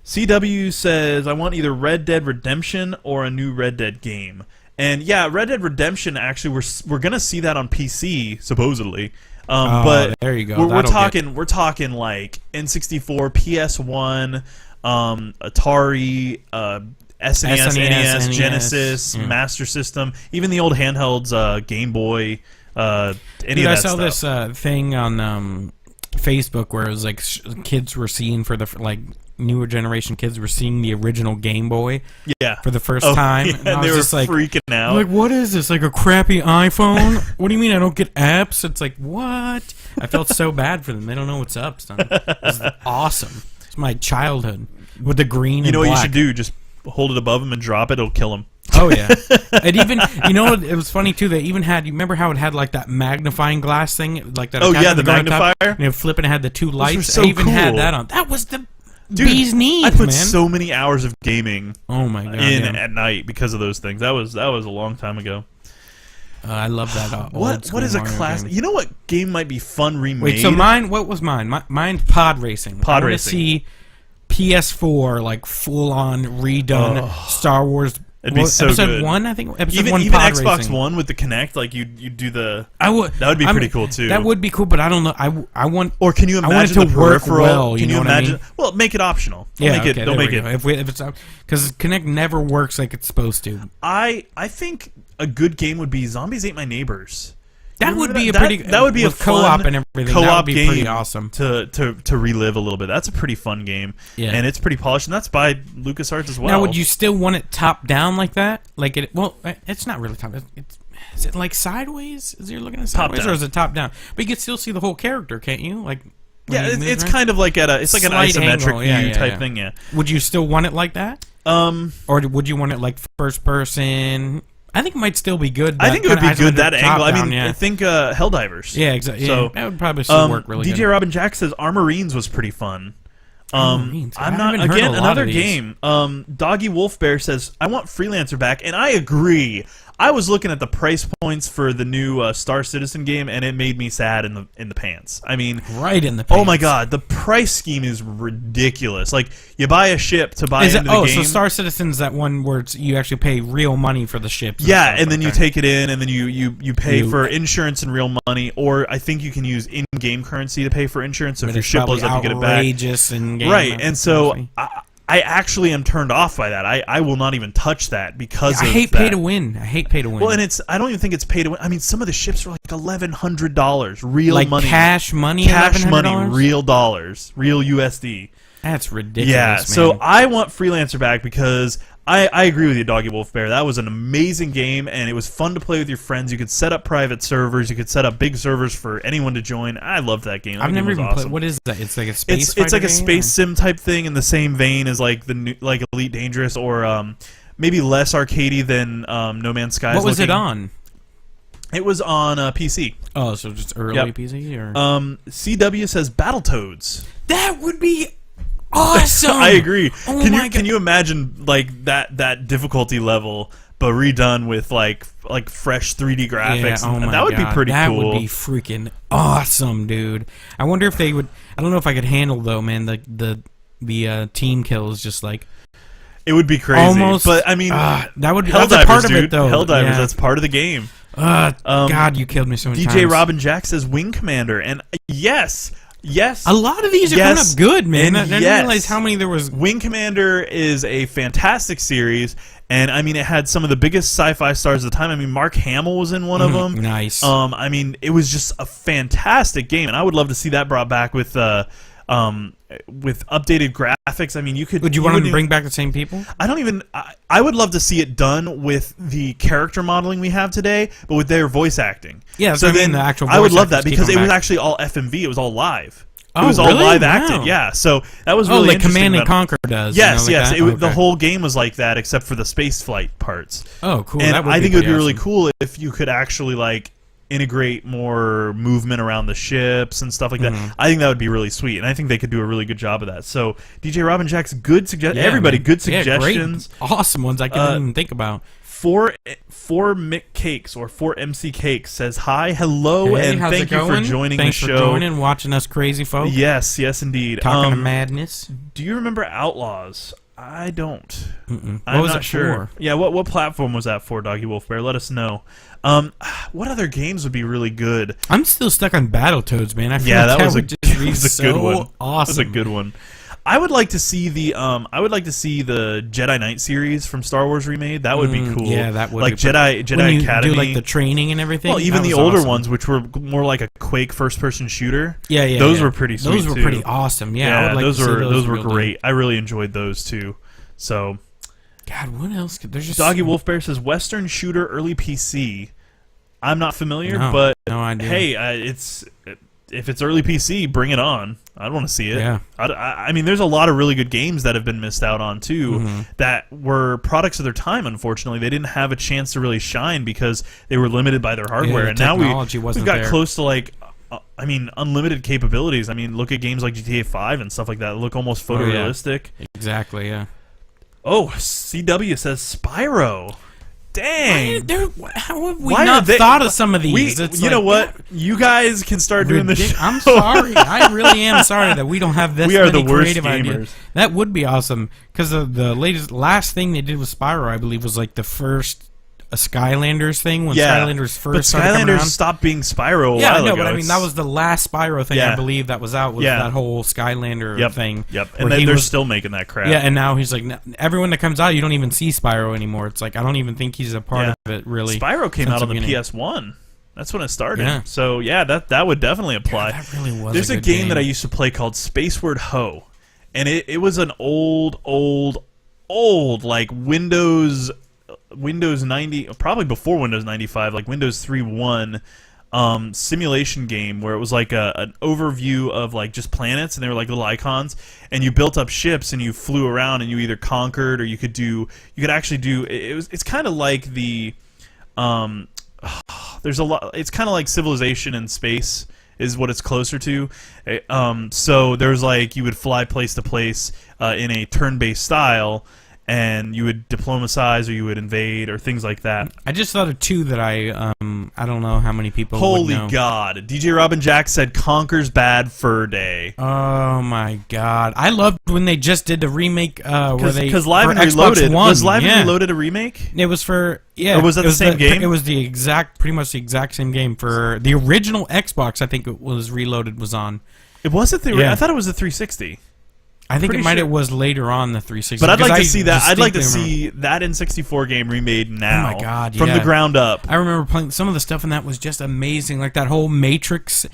CW says I want either Red Dead Redemption or a new Red Dead game. And yeah, Red Dead Redemption actually we're gonna see that on PC supposedly. But there you go. We're talking like N64, PS1, Atari, SNES, NES, Genesis, Master System, even the old handhelds, Game Boy, any Dude, of I that saw stuff. this thing on Facebook where it was like kids were seeing for the newer generation kids were seeing the original Game Boy Yeah, for the first Oh, time. yeah, And I was they were just like, freaking out. like, what is this? Like a crappy iPhone? What do you mean I don't get apps? It's like, what? I felt so bad for them. They don't know what's up, son. It's awesome. It's my childhood with the green You and know what black. you should do? Just hold it above him and drop it. It'll kill him. Oh yeah, it even it was funny too. They even had, you remember how it had like that magnifying glass thing, like that. Oh yeah, the magnifier. Flip, and it had the two lights. So I even had cool. that on. That was the Dude, bee's knees, I put man. so many hours of gaming Oh my god, at night because of those things. That was a long time ago. I love that. What is a class? Game. You know what game might be fun remade? Wait, so mine. What was mine? Mine's pod racing. Pod I racing. See PS4 like full on redone Star Wars. It'd be so episode good. 1, I think. Episode 1 even pod Xbox racing. One with the Kinect, like you do the. That would be I pretty mean, cool too. That would be cool, but I don't know. I want. Or can you I want imagine it to the work peripheral? well, Can you you know what I imagine? mean? Well, make it optional. Don't make Okay, it. Don't make it. if it's because Kinect never works like it's supposed to. I think a good game would be Zombies Ate My Neighbors. That would be that would be a fun co-op and everything. Co-op that would be game pretty awesome to relive a little bit. That's a pretty fun game, and it's pretty polished, and that's by LucasArts as well. Now, would you still want it top down like that? Like it? Well, it's not really top. Is it like sideways? Is you're looking at sideways, or is it top down? But you can still see the whole character, can't you? Like yeah, it's kind of like it's like an isometric view type thing. Yeah. Would you still want it like that? Or would you want it like first person? I think it might still be good. I think it would be good that angle. Down, I mean, I think Helldivers. Yeah, exactly. So that would probably still work really DJ good. Robin Jack says Armorines was pretty fun. Armorines. I'm not haven't heard again a lot another of these. game. Doggy Wolf Bear says I want Freelancer back, and I agree. I was looking at the price points for the new Star Citizen game, and it made me sad in the pants. I mean, right in the pants. Oh my god, the price scheme is ridiculous. Like you buy a ship to buy into the game. So Star Citizen's that one where you actually pay real money for the ship. Yeah, and then you take it in, and then you pay for insurance and real money, or I think you can use in-game currency to pay for insurance. So if your ship blows up, you get it back. Outrageous in-game. Right, and so I actually am turned off by that. I will not even touch that because I hate pay to win. I hate pay to win. Well, and I don't even think it's pay to win. I mean, some of the ships are like $1,100 real like money, cash money, real dollars, real USD. That's ridiculous. Yeah, man. so I want Freelancer back because I agree with you, Doggy Wolf Bear. That was an amazing game, and it was fun to play with your friends. You could set up private servers. You could set up big servers for anyone to join. I loved that game. I've never even awesome. played. What is that? It's like a space. It's like a game, space sim type thing in the same vein as like like Elite Dangerous or maybe less arcadey than No Man's Sky. What was it on? It was on PC. Oh, so just early PC or CW says Battletoads. That would be awesome. I agree. Oh Can you imagine like that difficulty level, but redone with like fresh 3D graphics? Yeah, That would be pretty that cool. That would be freaking awesome, dude. I wonder if they would. I don't know if I could handle though, man. The team kills just like. It would be crazy. Almost, but I mean, that would be Helldivers, that's a part of dude. it though. Helldivers, yeah. that's part of the game. God, you killed me so many times. DJ Robin Jack says Wing Commander, and yes. A lot of these are coming up good, man. I didn't realize how many there was. Wing Commander is a fantastic series, and I mean, it had some of the biggest sci-fi stars of the time. I mean, Mark Hamill was in one of them. Nice. I mean, it was just a fantastic game, and I would love to see that brought back with updated graphics. I mean, you could. Would you want to bring back the same people? I don't even. I would love to see it done with the character modeling we have today, but with their voice acting. Yeah, so then the actual. I would love that actors because it was actually all FMV. It was all live. Oh, it was all really? live Wow. acted. Yeah, so that was really like interesting. Command and Conquer does. Yes, like yes. that? The whole game was like that, except for the space flight parts. Oh, cool. And that would I think it would be really awesome. cool if you could actually like integrate more movement around the ships and stuff like that. I think that would be really sweet, and I think they could do a really good job of that. So DJ Robin Jack's good suggestions. Everybody, man. good Yeah, suggestions. great, awesome ones I couldn't even think about. Four Mick Cakes or 4MC Cakes says hi, hello, Hey, and how's thank it you for going? joining Thanks the for show. joining, watching us crazy folk. Yes, yes, indeed. Talking to madness. Do you remember Outlaws? I don't. What I'm was not it sure. for? Yeah, what platform was that for, Doggy Wolf Bear? Let us know. What other games would be really good? I'm still stuck on Battletoads, man. I feel Yeah, like that was a would just be good one. Awesome. That was a good one. I would like to see the Jedi Knight series from Star Wars remade. That would be cool. Yeah, that would like be Jedi when you Academy. do like the training and everything. Well, even that the was older awesome. ones, which were more like a Quake first-person shooter. Yeah, those were pretty sweet. Those were too. pretty awesome. Yeah, I would like those to see those were real deal. great. I really enjoyed those too. So, God, what else? There's just Doggy Wolf Bear says Western shooter early PC. I'm not familiar, No, but no idea. hey, it's if it's early PC, bring it on. I want to see it. Yeah. I mean, there's a lot of really good games that have been missed out on too, that were products of their time. Unfortunately, they didn't have a chance to really shine because they were limited by their hardware. the And now technology we've wasn't got there. close to like, I mean, unlimited capabilities. I mean, look at games like GTA 5 and stuff like that. Look almost photorealistic. Exactly. Yeah. Oh, CW says Spyro. Dang. How have we Why not are they- thought of some of these? It's You know like, what? You guys can start doing this show. I'm sorry. I really am sorry that we don't have this We are many the worst creative gamers. ideas. That would be awesome because the last thing they did with Spyro, I believe, was like the first Skylanders thing when Skylanders first but started coming Skylanders around. stopped being Spyro a Yeah, while no, ago. but I mean that was the last Spyro thing I believe that was out was that whole Skylander thing. Yep, where and then he they're was- still making that crap. Yeah, and now he's like everyone that comes out, you don't even see Spyro anymore. It's like I don't even think he's a part of it really. Spyro came since out on the beginning. PS1. That's when it started. Yeah. So yeah, that would definitely apply. That really was. There's a a good game that I used to play called Spaceward Ho, and it was an old like Windows 90, probably before Windows 95, like Windows 3.1 simulation game where it was like an overview of like just planets, and they were like little icons, and you built up ships and you flew around, and you either conquered or you could actually do it's kind of like the there's a lot, it's kind of like Civilization in space is what it's closer to. So there's like you would fly place to place in a turn-based style, and you would diplomatize or you would invade or things like that. I just thought of two that I don't know how many people would Holy know. God. DJ Robin Jack said Conker's Bad Fur Day. Oh my God! I loved when they just did the remake where they Because Live for and Xbox Reloaded One. was Live and Yeah. Reloaded a remake? It was for Or was that it the same game? It was pretty much the exact same game for the original Xbox. I think it was Reloaded was on. It wasn't the Yeah. I thought it was the 360. I think Pretty it might sure. have was later on the 360. But I'd because like I to see that. I'd like to distinctly see that N64 game remade now. Oh my God, from the yeah. ground up. I remember playing some of the stuff, and that was just amazing. Like that whole Matrix,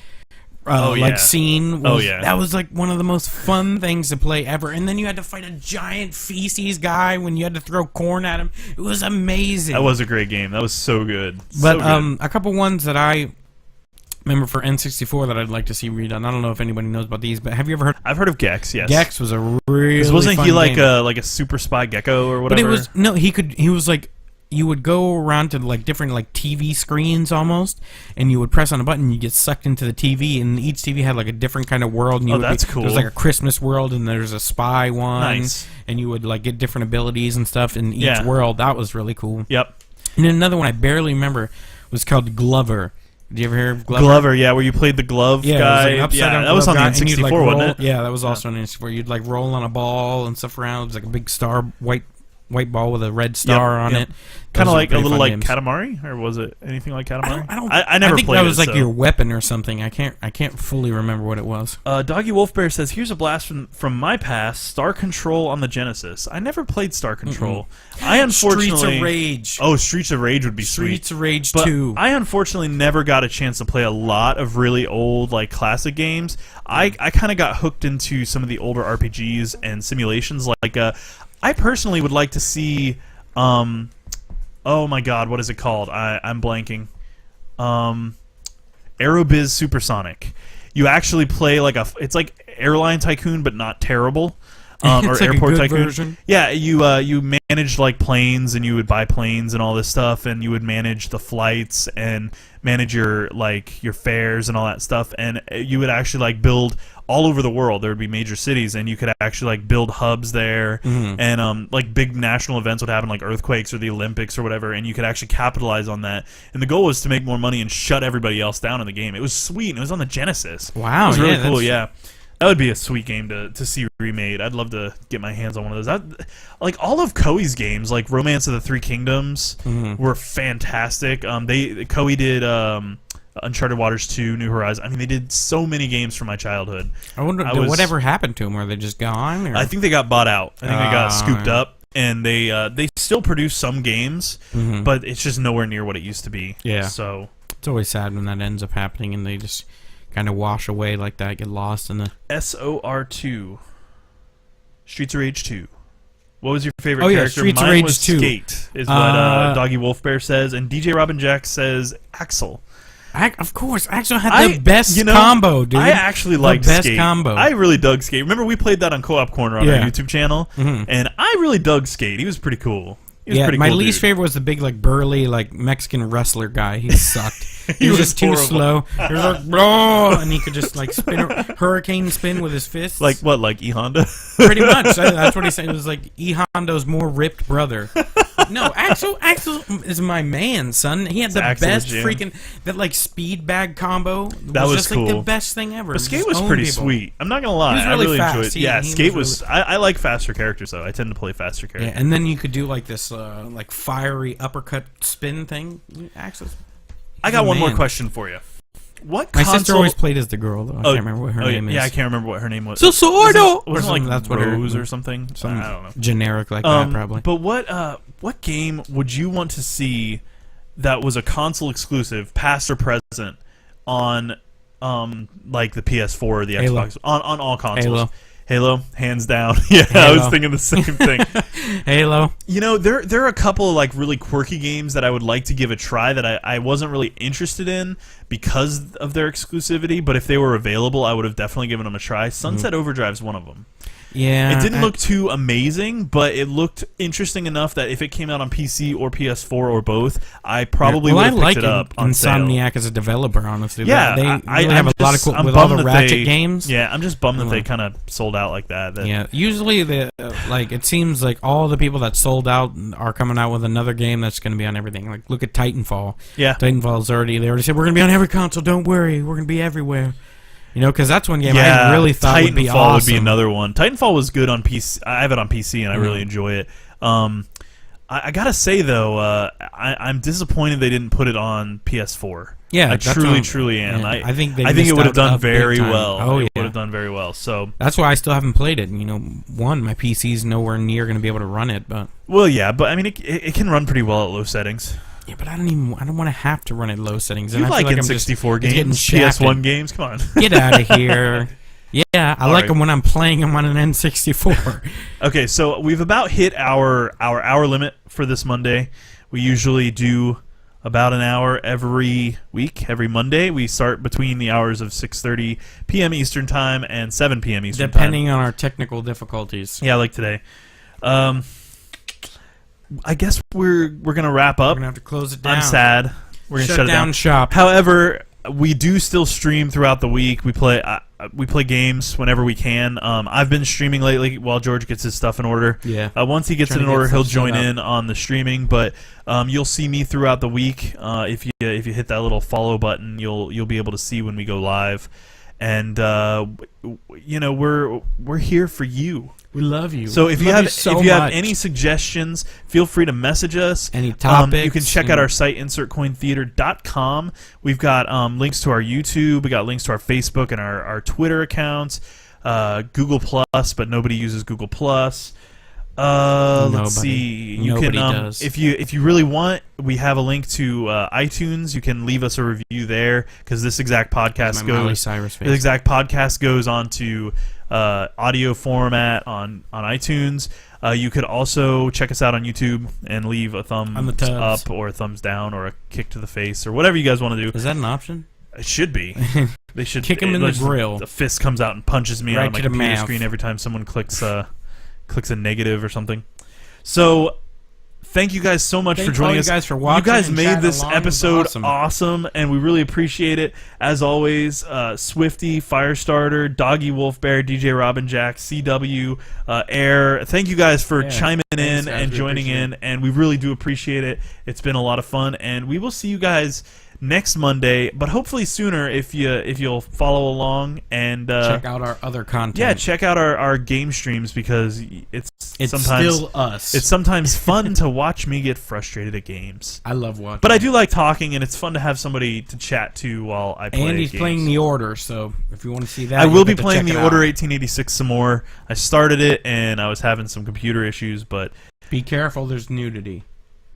like scene. Was, that was like one of the most fun things to play ever. And then you had to fight a giant feces guy when you had to throw corn at him. It was amazing. That was a great game. That was so good. But So good. a couple ones that I remember for N64 that I'd like to see redone. I don't know if anybody knows about these, but have you ever heard? I've heard of Gex. Yes, Gex was a really wasn't fun he like game. a super spy gecko or whatever? But it was no. He was like. You would go around to like different like TV screens almost, and you would press on a button, and you get sucked into the TV, and each TV had like a different kind of world. And you that's cool. There's like a Christmas world, and there's a spy one, Nice. and you would like get different abilities and stuff in each Yeah. world. That was really cool. Yep. And then another one I barely remember was called Glover. Did you ever hear of Glover? Glover, yeah, where you played the glove Yeah, guy. it was like an upside down that was on glove the guy, and you'd, N64, like, wasn't roll- it? Yeah, that was also on the N64. You'd like roll on a ball and stuff around. It was like a big star, white ball with a red star on it. Kind Those of were like a pretty little fun like games. Katamari, or was it anything like Katamari? I never think played that was it, like so. your weapon or something. I can't fully remember what it was. Doggy Wolfbear says, "Here's a blast from my past. Star Control on the Genesis. I never played Star Control. I unfortunately Streets of Rage. Oh, Streets of Rage would be Streets sweet. of Rage But 2. I unfortunately never got a chance to play a lot of really old like classic games. I kind of got hooked into some of the older RPGs and simulations. Like I personally would like to see. Oh my God, what is it called? I'm blanking. Aerobiz Supersonic. You actually play like it's like Airline Tycoon, but not terrible. Or It's like a Airport good Tycoon. version. Yeah, you managed like planes, and you would buy planes and all this stuff, and you would manage the flights and manage your fares and all that stuff, and you would actually like build all over the world. There would be major cities, and you could actually like build hubs there, and like big national events would happen, like earthquakes or the Olympics or whatever, and you could actually capitalize on that. And the goal was to make more money and shut everybody else down in the game. It was sweet, and it was on the Genesis. Wow, it was really yeah, cool. that's- Yeah. That would be a sweet game to see remade. I'd love to get my hands on one of those. Like all of Koei's games, like Romance of the Three Kingdoms, were fantastic. Koei did Uncharted Waters 2, New Horizons. I mean, they did so many games from my childhood. I wonder whatever happened to them. Are they just gone? Or? I think they got bought out. I think they got scooped yeah. up, and they still produce some games, but it's just nowhere near what it used to be. Yeah. So It's always sad when that ends up happening and they just kind of wash away like that, get lost in the... SOR2, Streets of Rage 2. What was your favorite Oh, yeah, character? Streets of Mine Rage was 2. Skate, is what Doggy Wolfbear says, and DJ Robin Jack says Axel. Of course, Axel had the best combo, dude. I actually liked the best Skate. combo. I really dug Skate. Remember we played that on Co-op Corner on our YouTube channel, and I really dug Skate. He was pretty cool. My least favorite was the big, like, burly, like, Mexican wrestler guy. He sucked. He was just too slow. He was like, bro, and he could just, like, hurricane spin with his fists. Like what? Like E Honda? Pretty much. That's what he said. It was like E Honda's more ripped brother. No, Axel is my man, son. He had the best freaking that like speed bag combo. That was just cool. like the best thing ever. But Skate was pretty sweet. I'm not gonna lie. He was really I really fast. enjoyed it. Yeah, Skate was. I like faster characters though. I tend to play faster characters. Yeah, and then you could do like this like fiery uppercut spin thing. Axel. I got one more question for you. What My console... sister always played as the girl, though. I can't remember what her name is. Yeah, I can't remember what her name was. Sordo! Wasn't like that's Rose what or something? I don't know. Generic like that, probably. But what game would you want to see that was a console exclusive, past or present, on like the PS4 or the Xbox? On all consoles. Halo, hands down. Yeah, Halo. I was thinking the same thing. Halo. You know, there are a couple of like really quirky games that I would like to give a try that I wasn't really interested in because of their exclusivity, but if they were available, I would have definitely given them a try. Sunset Overdrive's one of them. Yeah, it didn't look too amazing, but it looked interesting enough that if it came out on PC or PS4 or both, I probably would have picked it up on Insomniac sale. as a developer, honestly. Yeah, they really have a lot of cool with all the Ratchet games. Yeah, I'm just bummed that they kind of sold out like that. Yeah, usually like it seems like all the people that sold out are coming out with another game that's going to be on everything. Like look at Titanfall. Yeah, Titanfall's already. They already said we're going to be on every console. Don't worry, we're going to be everywhere. You know, because that's one game I really thought would be awesome. Titanfall would be another one. Titanfall was good on PC. I have it on PC, and I really enjoy it. I gotta say though, I'm disappointed they didn't put it on PS4. Yeah, I truly am. Yeah, I think it would have done very well. Oh, it would have done very well. So that's why I still haven't played it. You know, my PC's nowhere near going to be able to run it. But but I mean, it can run pretty well at low settings. Yeah, but I don't want to have to run at low settings. You like N64 games, PS1 games? Come on, get out of here. Yeah, I like them when I'm playing them on an N64. Okay, so we've about hit our hour limit for this Monday. We usually do about an hour every week. Every Monday, we start between the hours of 6:30 p.m. Eastern Time and 7 p.m. Eastern Time. Depending on our technical difficulties. Yeah, like today. I guess we're gonna wrap up. We're gonna have to close it down. I'm sad. We're gonna shut it down. Shop. However, we do still stream throughout the week. We play games whenever we can. I've been streaming lately while George gets his stuff in order. Yeah. Once he gets it in order, he'll join in on the streaming. But you'll see me throughout the week. If you hit that little follow button, you'll be able to see when we go live. And you know, we're here for you. We love you. So if you have any suggestions, feel free to message us. Any topics. You can check out our site, insertcointheater.com. We've got links to our YouTube. We got links to our Facebook and our Twitter accounts. Google Plus, but nobody uses Google Plus. Let's see. Nobody does. If you really want, we have a link to iTunes. You can leave us a review there because this exact podcast goes on to audio format on iTunes. You could also check us out on YouTube and leave a thumbs up or a thumbs down or a kick to the face or whatever you guys want to do. Is that an option? It should be. They should kick him in the grill. The fist comes out and punches me right on my computer screen every time someone clicks a negative or something. So thank you guys so much for joining us. You guys for watching. You guys made this episode awesome, and we really appreciate it. As always, Swifty, Firestarter, Doggy Wolf Bear, DJ Robin Jack, CW, Air. Thank you guys for chiming in and joining in, and we really do appreciate it. It's been a lot of fun, and we will see you guys next Monday, but hopefully sooner if you'll follow along and check out our other content. Yeah, check out our game streams because it's sometimes still us. It's sometimes fun to watch me get frustrated at games. I love watching. But I do like talking, and it's fun to have somebody to chat to while I play. And he's games. playing The Order, so if you want to see that, I will be playing The Order 1886 some more. I started it, and I was having some computer issues, but be careful. There's nudity.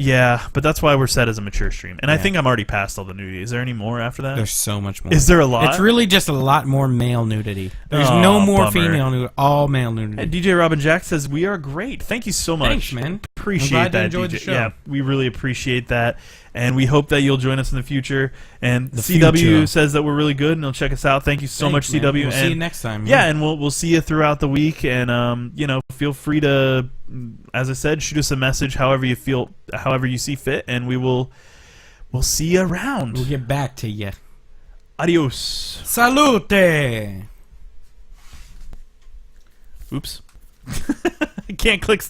Yeah, but that's why we're set as a mature stream. And I Yeah. think I'm already past all the nudity. Is there any more after that? There's so much more. Is there a lot? It's really just a lot more male nudity. There's Oh, no more bummer. female nudity. All male Hey, nudity. DJ Robin Jack says, we are great. Thank you so much. Thanks, man. Appreciate I'm glad you that, enjoyed DJ. the show. Yeah, we really appreciate that. And we hope that you'll join us in the future. And The CW future. says that we're really good and he'll check us out. Thank you so Thanks, much, man. CW. We'll and see you next time. yeah, and we'll see you throughout the week. And feel free to, as I said, shoot us a message however you feel, however you see fit, and we'll see you around. We'll get back to you. Adios. Salute! Oops. I can't click stop.